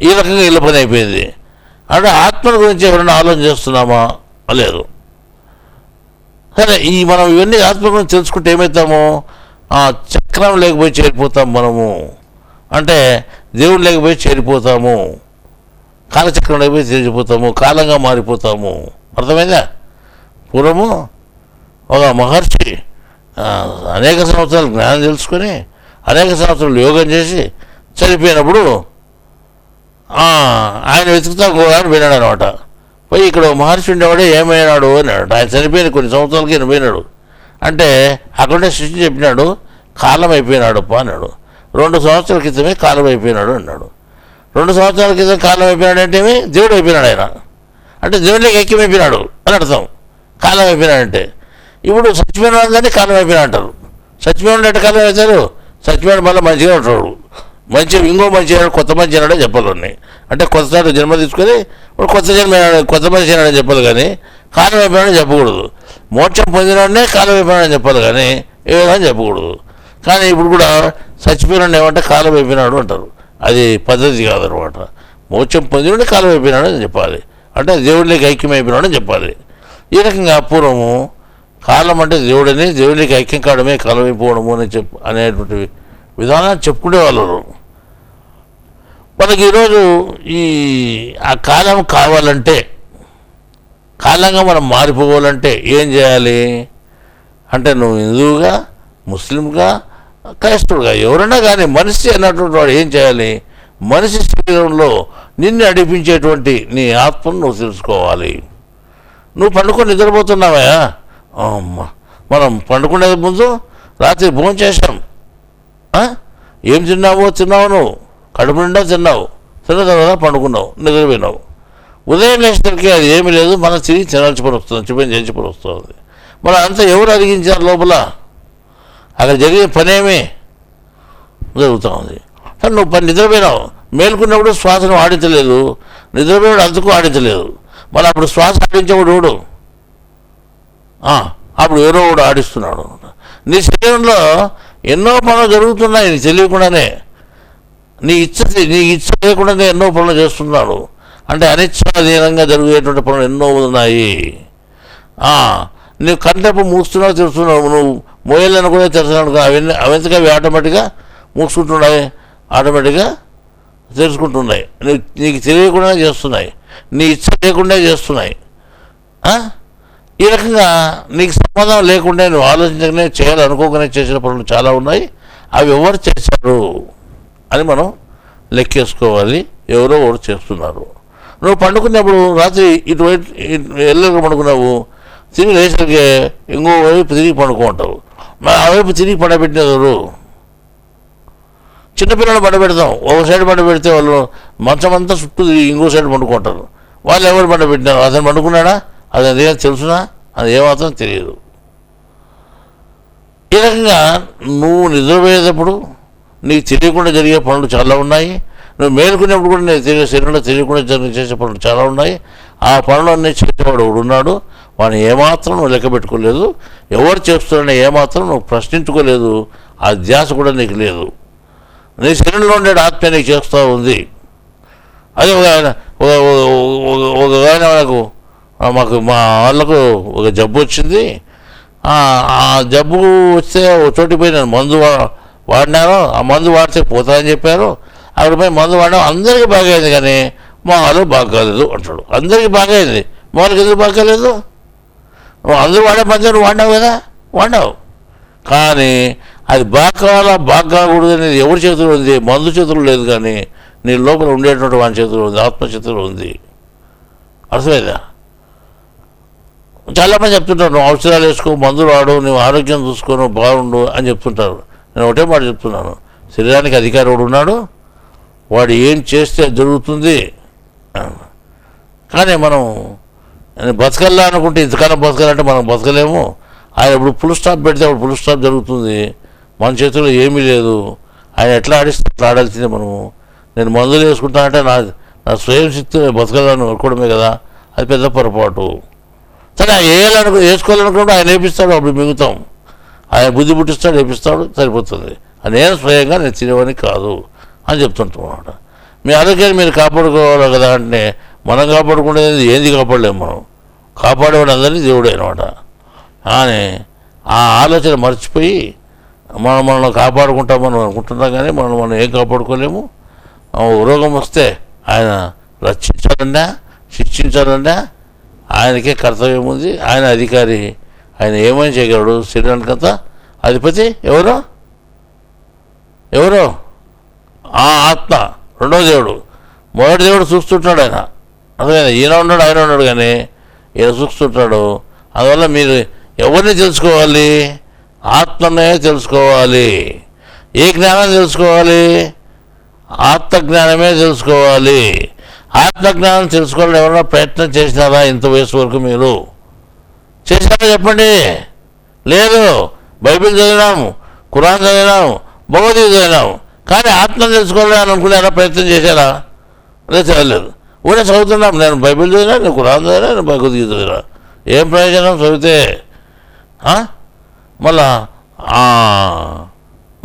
ఈ రకంగా వీళ్ళ పని అయిపోయింది. అంటే ఆత్మల గురించి ఎవరైనా ఆలోచన చేస్తున్నామా? లేదు. సరే, మనం ఇవన్నీ ఆత్మ గురించి తెలుసుకుంటే ఏమవుతాము? చక్రం లేకపోయి చేరిపోతాం మనము. అంటే దేవుడు లేకపోయి చేరిపోతాము, కాలచక్రం లేకపోయి చేరిపోతాము, కాలంగా మారిపోతాము. అర్థమైందా? పూర్వము ఒక మహర్షి అనేక సంవత్సరాలు జ్ఞానం తెలుసుకొని అనేక సంవత్సరాలు యోగం చేసి చనిపోయినప్పుడు ఆయన వెతుకుతా అని పోయినాడు అనమాట. పోయి ఇక్కడ మహర్షి ఉండేవాడే ఏమైనాడు అన్నాడు. ఆయన చనిపోయిన కొన్ని సంవత్సరాలకి ఈయన పోయినాడు. అంటే అక్కడే సృష్టి చెప్పినాడు, కాలం అయిపోయినాడు అన్నాడు. 2 సంవత్సరాల క్రితమే కాలం అయిపోయినాడు అన్నాడు. 2 సంవత్సరాల క్రితం కాలం అయిపోయినాడు అంటే దేవుడు అయిపోయినాడు ఆయన. అంటే దేవుడికి ఐక్యమైపోయినాడు అని అర్థం. కాలం అయిపోయినాడంటే ఇప్పుడు చచ్చిపోయిన వాళ్ళని కాలం అయిపోయినా అంటారు. చచ్చిపోయిన అంటే కాలం అవుతారు. చచ్చిపోయిన మళ్ళీ మంచిగా ఉంటాడు, ఇంకో మంచి కొత్త మంచి అయినాడే చెప్పాలి ఉన్నాయి. అంటే కొత్తసారి జన్మ తీసుకొని కొత్త జన్మ కొత్త మనిషి అయినాడని చెప్పాలి, కానీ కాలం అయిపోయినాడని చెప్పకూడదు. మోక్షం పొందినాడనే కాలం అయిపోయినాడని చెప్పాలి, కానీ ఏ విధంగా చెప్పకూడదు. కానీ ఇప్పుడు కూడా చచ్చిపోయినాడు ఏమంటే కాలం అయిపోయినాడు అంటారు. అది పద్ధతి కాదనమాట. మోక్షం పొందినాడే కాలం అయిపోయినాడు అని చెప్పాలి. అంటే దేవుడికి ఐక్యం అయిపోయినాడు అని చెప్పాలి. ఈ రకంగా పూర్వము కాలం అంటే దేవుడని, దేవుడికి ఐక్యం కావడమే కాలం అయిపోవడము అని అనేటువంటి విధానాన్ని చెప్పుకునే వాళ్ళు. మనకి ఈరోజు ఆ కాలం కావాలంటే, కాలంగా మనం మారిపోవాలంటే ఏం చేయాలి అంటే, నువ్వు హిందువుగా, ముస్లింగా, క్రైస్తవుడుగా ఎవరైనా కానీ మనిషి అన్నటువంటి వాడు ఏం చేయాలి? మనిషి శరీరంలో నిన్ను నడిపించేటువంటి నీ ఆత్మను నువ్వు తెలుసుకోవాలి. నువ్వు పండుకొని నిద్రపోతున్నావా? మనం పండుకునే ముందు రాత్రి భోజనం చేశాం. ఏం తిన్నావో తిన్నావు, నువ్వు కడుపు నిండా తిన్నావు, తిన్న తర్వాత పండుకున్నావు, నిద్రపోయినావు. ఉదయం లేచేసరికి అది ఏమీ లేదు, మనం తిరిగి తినాల్సి పని వస్తుంది, చిన్న చేసి పని వస్తుంది. మరి అంతా ఎవరు అడిగించారు లోపల? అక్కడ జరిగే పనేమీ జరుగుతూ ఉంది. కానీ నువ్వు నిద్రపోయినావు, మేల్కున్నప్పుడు శ్వాసను ఆడించలేదు, నిద్రపోయినాడు అంతకు ఆడించలేదు. మరి అప్పుడు శ్వాస ఆడించేవాడు ఎవడు? అప్పుడు ఎవరో ఒకడు ఆడిస్తున్నాడు. నీ శరీరంలో ఎన్నో పనులు జరుగుతున్నాయి నీకు తెలియకుండానే. నీ ఇచ్చ లేకుండానే ఎన్నో పనులు చేస్తున్నాడు. అంటే అనిచ్ఛాధీనంగా జరిగేటువంటి పనులు ఎన్నో ఉన్నాయి. నువ్వు కంటెప్పు మూస్తున్నావు, తెలుస్తున్నావు, నువ్వు మోయలను కూడా తెలుస్తున్నాడు. అవెంతగా అవి ఆటోమేటిక్గా మూసుకుంటున్నాయి, ఆటోమేటిక్గా తెలుసుకుంటున్నాయి. నీకు తెలియకుండా చేస్తున్నాయి, నీ ఇచ్చ లేకుండా చేస్తున్నాయి. ఈ రకంగా నీకు సంబంధం లేకుండా నువ్వు ఆలోచించగానే చేయాలనుకోగానే చేసిన పనులు చాలా ఉన్నాయి. అవి ఎవరు చేశారు అని మనం లెక్కేసుకోవాలి. ఎవరో ఎవరు చేస్తున్నారు. నువ్వు పండుకున్నప్పుడు రాత్రి ఇటువైపు ఎల్లగా పండుకున్నావు, తిరిగి లేసరికి ఇంకో వైపు తిరిగి పండుకుంటావు. మరి ఆ వైపు తిరిగి పండబెట్టినవారు చిన్నపిల్లలు పండబెడతాం. ఒక సైడ్ పండబెడితే వాళ్ళు మంచం అంతా చుట్టూ ఇంకో సైడ్ పండుకుంటారు. వాళ్ళు ఎవరు పండబెట్టినారు? అతను పండుకున్నాడా? అది అదేం తెలుసునా? అది ఏమాత్రం తెలియదు. ఈ రకంగా నువ్వు నిద్రపోయేటప్పుడు నీకు తెలియకుండా జరిగే పనులు చాలా ఉన్నాయి. నువ్వు మేలుకునేప్పుడు కూడా నేను శరీరంలో తెలియకుండా చేసే పనులు చాలా ఉన్నాయి. ఆ పనులన్నీ చేసేవాడు ఒకడు ఉన్నాడు. వాడిని ఏమాత్రం నువ్వు లెక్క పెట్టుకోలేదు. ఎవరు చేస్తున్నారని ఏమాత్రం నువ్వు ప్రశ్నించుకోలేదు. ఆ ధ్యాస కూడా నీకు లేదు. నీ శరీరంలో ఉండే ఆత్మ నీకు చేస్తూ ఉంది. అదే ఒక ఆయన మాకు మా వాళ్ళకు ఒక జబ్బు వచ్చింది. ఆ జబ్బు వస్తే ఒక చోటికి పోయి నేను మందు వాడినాను. ఆ మందు వాడితే పోతాయని చెప్పారు. అక్కడ పోయి మందు వాడడం అందరికీ బాగా అయింది, కానీ మా వాళ్ళకి బాగా కాలేదు అంటాడు. అందరికీ బాగా అయింది, మా వాళ్ళకి ఎందుకు బాగా కాలేదు? నువ్వు అందరూ వాడే మంది నువ్వు వాడినావు కదా, వాడినావు. కానీ అది బాగా కావాలా బాగా కాకూడదు అనేది ఎవరి చేతిలో ఉంది? మందు చేతుల్లో లేదు, కానీ నీ లోపల ఉండేటువంటి వాని చేతిలో ఉంది, ఆత్మ చేతిలో ఉంది. అర్థమైందా? చాలామంది చెప్తుంటారు, నువ్వు ఔషధాలు వేసుకో, మందులు వాడు, నువ్వు ఆరోగ్యం చూసుకో, నువ్వు బాగుండు అని చెప్తుంటారు. నేను ఒకటే మాట చెప్తున్నాను, శరీరానికి అధికారి వాడు ఉన్నాడు, వాడు ఏం చేస్తే జరుగుతుంది. కానీ మనం బతకల్లా అనుకుంటే ఇంతకాలం బతకాలంటే మనం బతకలేము. ఆయన ఇప్పుడు ఫుల్ స్టాప్ పెడితే అప్పుడు ఫుల్ స్టాప్ జరుగుతుంది. మన చేతిలో ఏమీ లేదు. ఆయన ఎట్లా ఆడిస్తే అట్లా ఆడాల్సిందే మనము. నేను మందులు వేసుకుంటానంటే నా స్వయం శక్తి బతకలను అనుకోవడమే కదా, అది పెద్ద పొరపాటు. సరే వేసుకోవాలనుకుంటే ఆయన వేపిస్తాడు, అప్పుడు మిగుతాం. ఆయన బుద్ధి పుట్టిస్తాడు, వేపిస్తాడు, సరిపోతుంది. నేను స్వయంగా నేను తినేవాడిని కాదు అని చెప్తుంటాం. మీ ఆరోగ్యాన్ని మీరు కాపాడుకోవాలి కదా అంటే మనం కాపాడుకునేది ఏంది కాపాడలేము. మనం కాపాడేవాడు అందరినీ దేవుడే అనమాట. కానీ ఆ ఆలోచన మర్చిపోయి మనం కాపాడుకుంటామని అనుకుంటున్నాం, కానీ మనం ఏం కాపాడుకోలేము. రోగం వస్తే ఆయన రక్షించాలన్నా శిక్షించాలన్నా ఆయనకే కర్తవ్యం ఉంది. ఆయన అధికారి, ఆయన ఏమైనా చేయగలడు. శరీరానికంతా అధిపతి ఎవరో ఆ ఆత్మ. రెండో దేవుడు, మొదటి దేవుడు చూస్తుంటాడు. ఆయన అర్థమైనా, ఈయన ఉన్నాడు ఆయన ఉన్నాడు, కానీ ఈయన చూస్తుంటాడు. అందువల్ల మీరు ఎవరిని తెలుసుకోవాలి? ఆత్మనే తెలుసుకోవాలి. ఏ జ్ఞానం తెలుసుకోవాలి? ఆత్మజ్ఞానమే తెలుసుకోవాలి. ఆత్మజ్ఞానం తెలుసుకోవాలని ఎవరైనా ప్రయత్నం చేసినారా ఇంత వయసు వరకు? మీరు చేసినారా చెప్పండి? లేదు. బైబిల్ చదివినాము, ఖురాన్ చదివినాము, భగవద్గీత చదివినాము, కానీ ఆత్మ తెలుసుకోవాలని అనుకున్నారా? ప్రయత్నం చేశారా? లేదు, చదవలేదు. ఊరే చదువుతున్నాం. నేను బైబిల్ చదివినా, నేను ఖురాన్ చదివినా, నేను భగవద్గీత చదివినా. ఏం ప్రయోజనం చదివితే? మళ్ళా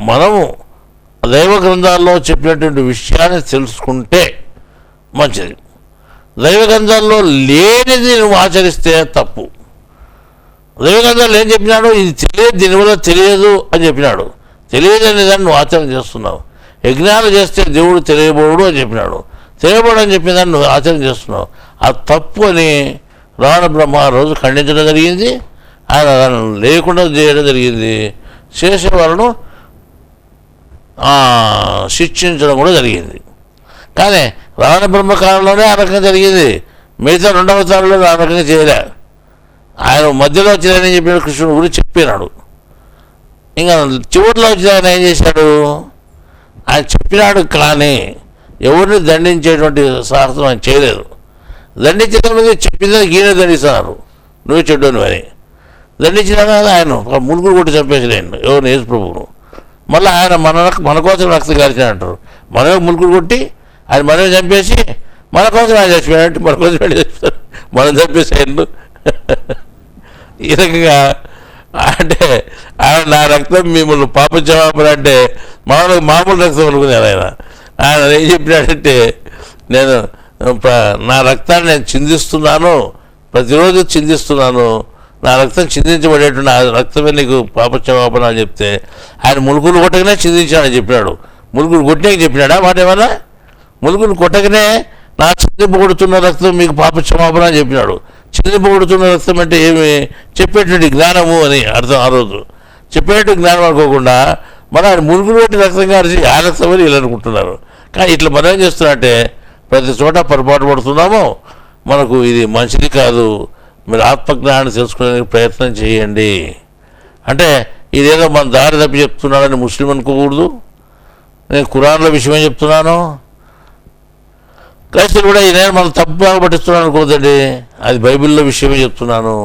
మనము దైవ గ్రంథాల్లో చెప్పినటువంటి విషయాన్ని తెలుసుకుంటే మంచిది. దైవ గ్రంథాల్లో లేనిది నువ్వు ఆచరిస్తే తప్పు. దైవ గ్రంథాలు ఏం చెప్పినాడు? ఇది తెలియదు, దీనివల్ల తెలియదు అని చెప్పినాడు. తెలియదు అనే దాన్ని నువ్వు ఆచరణ చేస్తున్నావు. యజ్ఞాలు చేస్తే దేవుడు తెలియబోడు అని చెప్పినాడు. తెలియబోడు అని చెప్పిన దాన్ని నువ్వు ఆచరణ చేస్తున్నావు. ఆ తప్పు అని రావణ బ్రహ్మ రోజు ఖండించడం జరిగింది. ఆయన దాన్ని లేకుండా చేయడం జరిగింది. చేసే వాళ్ళను శిక్షించడం కూడా జరిగింది. కానీ రావణ బ్రహ్మ కాలంలోనే ఆ రకంగా జరిగింది. మిగతా 2వ అవతారంలో ఆ రకంగా చేయలే. ఆయన మధ్యలో వచ్చినాయని చెప్పిన కృష్ణుడు గురించి చెప్పినాడు. ఇంకా చివరిలో వచ్చిన ఆయన ఏం చేశాడు, ఆయన చెప్పినాడు కానీ ఎవరిని దండించేటువంటి సాహసం ఆయన చేయలేదు. దండించడం మీద చెప్పింది ఈయన దండిస్తున్నారు, నువ్వే చెడ్డోని అని. దండించినాక ఆయన మునుగురు కొట్టి చంపేసాడు ఎవరిని, యేసు ప్రభువును. మళ్ళీ ఆయన మన కోసం రక్తం కాల్చిన అంటారు. మనమే మునుగురు కొట్టి ఆయన మనమే చంపేసి మన కోసం ఆయన చచ్చిపోయాడంటే మన కోసం చచ్చిపోతారు, మనం చంపేసాడు. ఈ రకంగా అంటే ఆయన నా రక్తం మిమ్మల్ని పాపం అంటే మామూలు రక్తం అనుకున్నారు. ఆయన ఏం చెప్పినాడంటే, నేను నా రక్తాన్ని నేను చిందిస్తున్నాను, ప్రతిరోజు చిందిస్తున్నాను, నా రక్తం చిందించబడేటువంటి ఆ రక్తమే నీకు పాపక్షమాపణ అని చెప్తే ఆయన ములుగులు కొట్టకనే చిందించాడని చెప్పినాడు. ములుగులు కొట్టినాక చెప్పినాడా మాట ఏమన్నా? ములుగులు కొట్టకనే నా చిందింపబడుతున్న రక్తం మీకు పాపక్షమాపణ అని చెప్పినాడు. చిందింపబడుతున్న రక్తం అంటే ఏమి, చెప్పేటువంటి జ్ఞానము అని అర్థం. ఆ రోజు చెప్పేటువంటి జ్ఞానం అనుకోకుండా మన ఆయన ములుగులు కొట్టి రక్తం కాల్చి ఆ రక్తం అని వీళ్ళు అనుకుంటున్నారు. కానీ ఇట్లా మనం ఏం చేస్తున్నారంటే ప్రతి చోట పొరపాటు పడుతున్నాము. మనకు ఇది మంచిది కాదు, మీరు ఆత్మజ్ఞానాన్ని తెలుసుకోవడానికి ప్రయత్నం చేయండి. అంటే ఇదేదో మన దారి తప్పి చెప్తున్నాడని ముస్లిం అనుకోకూడదు. నేను ఖురాన్లో విషయమే చెప్తున్నాను. క్రైస్తవులు కూడా నేను మనం తప్పుగా పట్టిస్తున్నాను అనుకోదండి, అది బైబిల్లో విషయమే చెప్తున్నాను,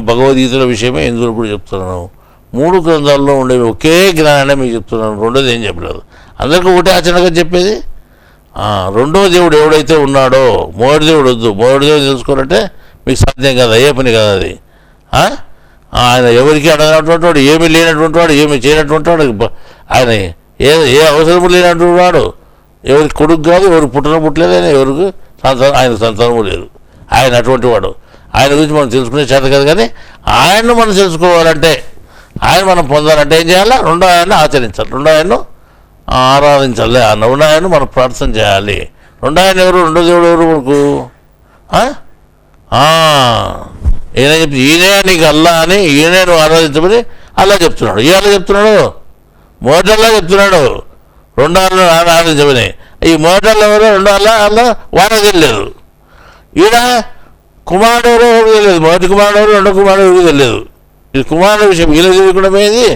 భగవద్గీతలో విషయమే ఇందులో కూడా చెప్తున్నాను. 3 గ్రంథాల్లో ఉండే ఒకే జ్ఞానాన్ని మీకు చెప్తున్నాను, రెండోది ఏం చెప్పలేదు. అందరికీ ఒకటే ఆచరణగా చెప్పేది. రెండో దేవుడు ఎవడైతే ఉన్నాడో, మొదటి దేవుడు వద్దు, మొదటి దేవుడు తెలుసుకోవాలంటే మీకు సాధ్యం కాదు, అయ్యే పని కాదు అది. ఆయన ఎవరికి అడగనటువంటి వాడు, ఏమీ లేనటువంటి వాడు, ఏమి చేయనటువంటి వాడు, ఆయన ఏ అవసరము లేనటువంటి వాడు, ఎవరికి కొడుకు కాదు, ఎవరికి పుట్టలేదు, ఆయన ఎవరికి ఆయన సంతానము లేదు. ఆయన అటువంటి వాడు. ఆయన గురించి మనం తెలుసుకునే చేత కాదు. కానీ ఆయన్ను మనం తెలుసుకోవాలంటే, ఆయన మనం పొందాలంటే ఏం చేయాలి? రెండో ఆయన్ని ఆచరించాలి, రెండో ఆయన్ను ఆరాధించాలి, ఆ రెండో ఆయన్ను మనం ప్రార్థన చేయాలి. రెండో ఆయన ఎవరు? రెండో దేవుడు ఎవరు మనకు? ఈయన చెప్తే ఈయనే నీకు అల్లా అని, ఈయనే నువ్వు ఆరాధించమని అల్లా చెప్తున్నాడు. ఈ అల్లా చెప్తున్నాడు, మొదటల్లా చెప్తున్నాడు రెండో అల్లా ఆరాధించమని. ఈ మొదటల్లా ఎవరు? రెండో అల్లా వారికి తెలియలేదు. ఈయన కుమారుడు ఎవరో ఎవరికి తెలియదు, మొదటి కుమారుడు ఎవరు, రెండో కుమారుడు ఎవరికి తెలియదు. ఇది కుమారుడు విషయం వీళ్ళకి తెలియకుండా పోయింది,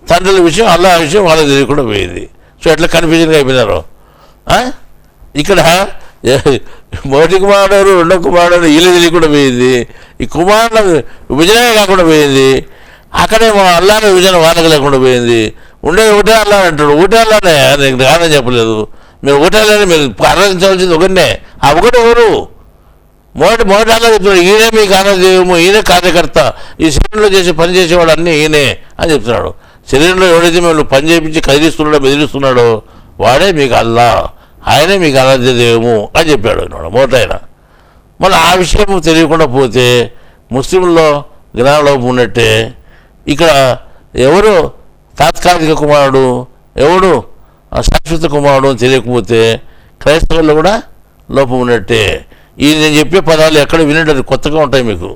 తండ్రుల విషయం అల్లా విషయం వాళ్ళకి తెలియకుండా పోయింది. సో ఎట్లా కన్ఫ్యూజన్గా అయిపోయినారు. ఇక్కడ మొదటి కుమారుడు ఎవరు, రెండో కుమారుడు వీళ్ళకి తెలియకుండా పోయింది, ఈ కుమారుల విభజనే కాకుండా పోయింది. అక్కడేమో అల్లానే విభజన వాళ్ళకి లేకుండా పోయింది. ఉండేది ఒకటే అల్లా అంటాడు, ఒకటే అల్లానే, నీకు కారణం చెప్పలేదు. మీరు ఒకటే అల్లానే మీరు ఆరాధించవలసింది ఒకటే. ఆ ఒకటి ఎవరు? మొదటి అల్లా చెప్తున్నాడు, ఈయనే మీకు ఆరాధ్యము, ఈయనే కార్యకర్త, ఈ శరీరంలో చేసే పని చేసేవాడు అన్నీ ఈయనే అని చెప్తున్నాడు. శరీరంలో ఎవడైతే మేము పని చేయించి కదిలిస్తున్నాడో బెదిరిస్తున్నాడో వాడే మీకు అల్లా, ఆయనే మీకు ఆరాధ్య దేవము అని చెప్పాడు అన్నాడు మొదట ఆయన. మళ్ళీ ఆ విషయం తెలియకుండా పోతే ముస్లింల్లో జ్ఞానలోపం ఉన్నట్టే. ఇక్కడ ఎవరు తాత్కాలిక కుమారుడు, ఎవడు శాశ్వత కుమారుడు అని తెలియకపోతే క్రైస్తవుల్లో కూడా లోపం ఉన్నట్టే. ఈ నేను చెప్పే పదాలు ఎక్కడ వినండి, కొత్తగా ఉంటాయి మీకు.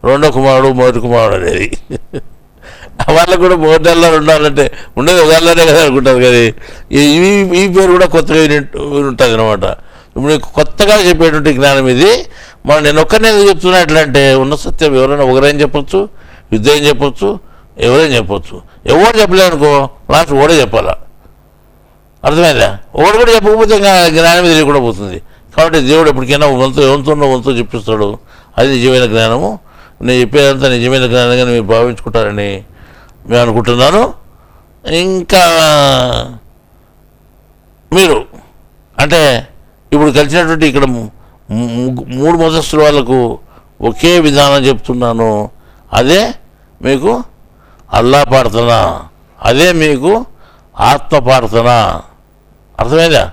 రెండో కుమారుడు, మొదటి కుమారుడు అనేది వాళ్ళకు కూడా మొదటల్లా ఉండాలంటే ఉండేది ఒకళ్ళనే కదా అనుకుంటారు. కానీ ఈ పేరు కూడా కొత్తగా ఉంటుంది అనమాట. ఇప్పుడు నీకు కొత్తగా చెప్పేటువంటి జ్ఞానం ఇది. మనం నేను ఒక్కరిని ఎందుకు చెప్తున్నా ఎట్లా అంటే, ఉన్న సత్యం ఎవరైనా ఒకరైనా చెప్పొచ్చు, యుద్ధం చెప్పొచ్చు, ఎవరైనా చెప్పొచ్చు. ఎవరు చెప్పలేదనుకో లాస్ట్ ఓడే చెప్పాలా, అర్థమైందా? ఒకటి కూడా చెప్పకపోతే ఇంకా జ్ఞానం తెలియకుండా పోతుంది. కాబట్టి దేవుడు ఎప్పటికైనా వంతు చెప్పిస్తాడు. అది నిజమైన జ్ఞానము. నేను చెప్పేదంతా నిజమైన జ్ఞానంగా మీరు భావించుకుంటారని మేము అనుకుంటున్నాను. ఇంకా మీరు అంటే ఇప్పుడు కలిసినటువంటి ఇక్కడ 3 మతస్థుల వాళ్ళకు ఒకే విధానం చెప్తున్నాను. అదే మీకు అల్లా ప్రార్థన, అదే మీకు ఆత్మ ప్రార్థన. అర్థమైందా?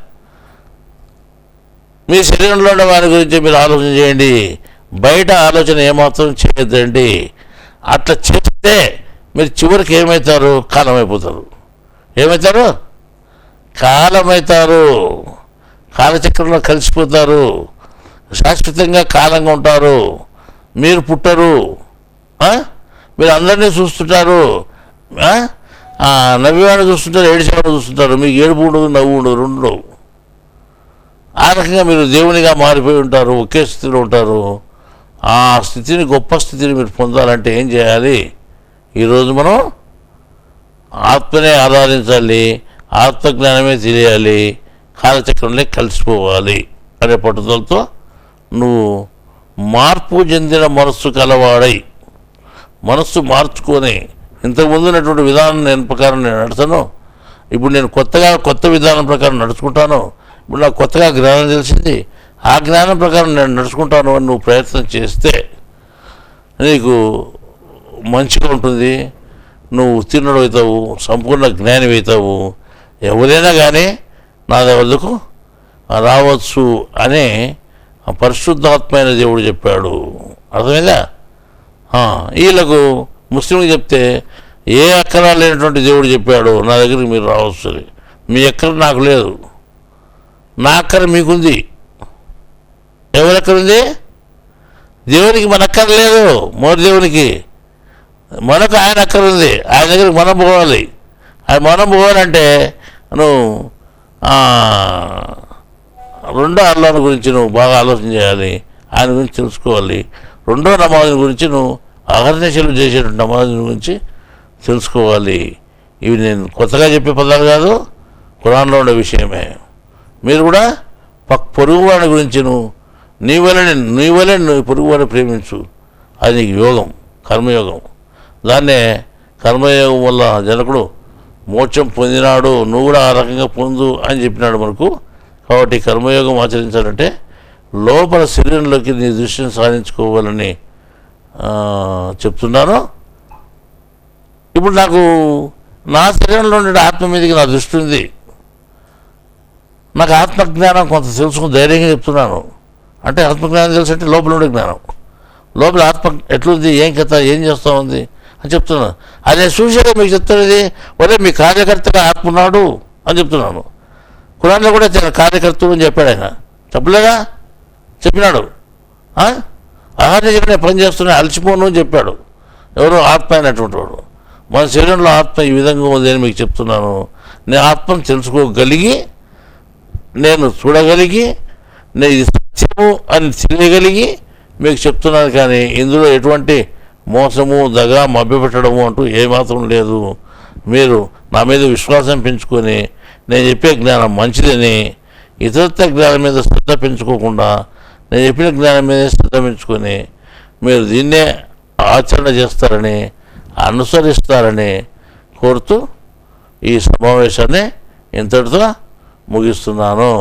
మీ శరీరంలో ఉన్న వారి గురించి మీరు ఆలోచన చేయండి, బయట ఆలోచన ఏమాత్రం చేయొద్దండి. అట్లా చేస్తే మీరు చివరికి ఏమవుతారు? కాలమైపోతారు. ఏమవుతారు? కాలమవుతారు. కాలచక్రంలో కలిసిపోతారు. శాశ్వతంగా కాలంగా ఉంటారు. మీరు పుట్టరు. మీరు అందరినీ చూస్తుంటారు. నవ్వేవాడిని చూస్తుంటారు, ఏడిసేవాడిని చూస్తుంటారు. మీకు ఏడుపు ఉండదు, నవ్వు ఉండదు, రెండు. ఆ రకంగా మీరు దేవునిగా మారిపోయి ఉంటారు, ఒకే స్థితిలో ఉంటారు. ఆ స్థితిని, గొప్ప స్థితిని మీరు పొందాలంటే ఏం చేయాలి? ఈరోజు మనం ఆత్మనే ఆరాధించాలి, ఆత్మజ్ఞానమే తెలియాలి, కాలచక్రంలో కలిసిపోవాలి అనే పట్టుదలతో నువ్వు మార్పు చెందిన మనస్సు కలవాడై, మనస్సు మార్చుకొని, ఇంతకుముందు ఉన్నటువంటి విధానం నేను ప్రకారం నేను నడుస్తాను, ఇప్పుడు నేను కొత్త విధానం ప్రకారం నడుచుకుంటాను, ఇప్పుడు నాకు కొత్తగా జ్ఞానం తెలిసింది, ఆ జ్ఞానం ప్రకారం నేను నడుచుకుంటాను అని నువ్వు ప్రయత్నం చేస్తే నీకు మంచిగా ఉంటుంది. నువ్వు ఉత్తీర్ణుడు అవుతావు, సంపూర్ణ జ్ఞాని అవుతావు. ఎవరైనా కానీ నా వద్దకు రావచ్చు అనే పరిశుద్ధాత్మైన దేవుడు చెప్పాడు. అర్థమైందా? వీళ్ళకు ముస్లింకి చెప్తే ఏ అక్కరాలు లేనటువంటి దేవుడు చెప్పాడు నా దగ్గరికి మీరు రావచ్చు. మీ అక్కర నాకు లేదు, నా అక్కర మీకుంది. ఎవరెక్కర ఉంది? దేవునికి మన అక్కర లేదు, మోరి దేవునికి మనకు ఆయన అక్కర ఉంది. ఆయన దగ్గరికి మనం పోవాలి. అది మనం పోవాలంటే నువ్వు రెండో అల్లాహ్ గురించి నువ్వు బాగా ఆలోచన చేయాలి, ఆయన గురించి తెలుసుకోవాలి. రెండో నమాజుని గురించి నువ్వు అహర్నిశలు చేసేటువంటి నమాజుని గురించి తెలుసుకోవాలి. ఇవి నేను కొత్తగా చెప్పే పదాలు కాదు, ఖురాన్లో ఉండే విషయమే. మీరు కూడా పొరుగువాడి గురించి నీ వలె నువ్వు పొరుగువాడిని ప్రేమించు. అది నీకు యోగం, కర్మయోగం. దాన్నే కర్మయోగం వల్ల జనకుడు మోక్షం పొందినాడు, నువ్వు కూడా ఆ రకంగా పొందు అని చెప్పినాడు మనకు. కాబట్టి కర్మయోగం ఆచరించాలంటే లోపల శరీరంలోకి నీ దృష్టిని సాధించుకోవాలని చెప్తున్నాను. ఇప్పుడు నాకు నా శరీరంలో ఉండే ఆత్మ మీదకి నా దృష్టి ఉంది. నాకు ఆత్మజ్ఞానం కొంత తెలుసుకుని ధైర్యంగా చెప్తున్నాను. అంటే ఆత్మజ్ఞానం తెలుసు అంటే లోపల ఉండే జ్ఞానం, లోపల ఆత్మ ఎట్లుంది, ఏం కథ, ఏం చేస్తూ ఉంది అని చెప్తున్నాను. అదే చూసాక మీకు చెప్తున్నది, ఒరే మీ కార్యకర్తగా ఆత్మ ఉన్నాడు అని చెప్తున్నాను. ఖురాన్లో కూడా కార్యకర్తలు అని చెప్పాడు ఆయన, చెప్పలేదా? చెప్పినాడు. అహర్నిశలు పని చేస్తున్నా అలసిపోను అని చెప్పాడు. ఎవరో ఆత్మ అయినటువంటి వాడు. మన శరీరంలో ఆత్మ ఈ విధంగా ఉంది అని మీకు చెప్తున్నాను. నేను ఆత్మను తెలుసుకోగలిగి, నేను చూడగలిగి, నేను ఇది సత్యము అని తెలియగలిగి మీకు చెప్తున్నాను. కానీ ఇందులో ఎటువంటి మోసము, దగా, మభ్యపెట్టడము అంటూ ఏమాత్రం లేదు. మీరు నా మీద విశ్వాసం పెంచుకొని నేను చెప్పే జ్ఞానం మంచిదని ఇతరత్వ జ్ఞానం మీద శ్రద్ధ పెంచుకోకుండా నేను చెప్పిన జ్ఞానం మీద శ్రద్ధ పెంచుకొని మీరు దీన్నే ఆచరణ చేస్తారని, అనుసరిస్తారని కోరుతూ ఈ సమావేశాన్ని ఇంతటితో ముగిస్తున్నాను.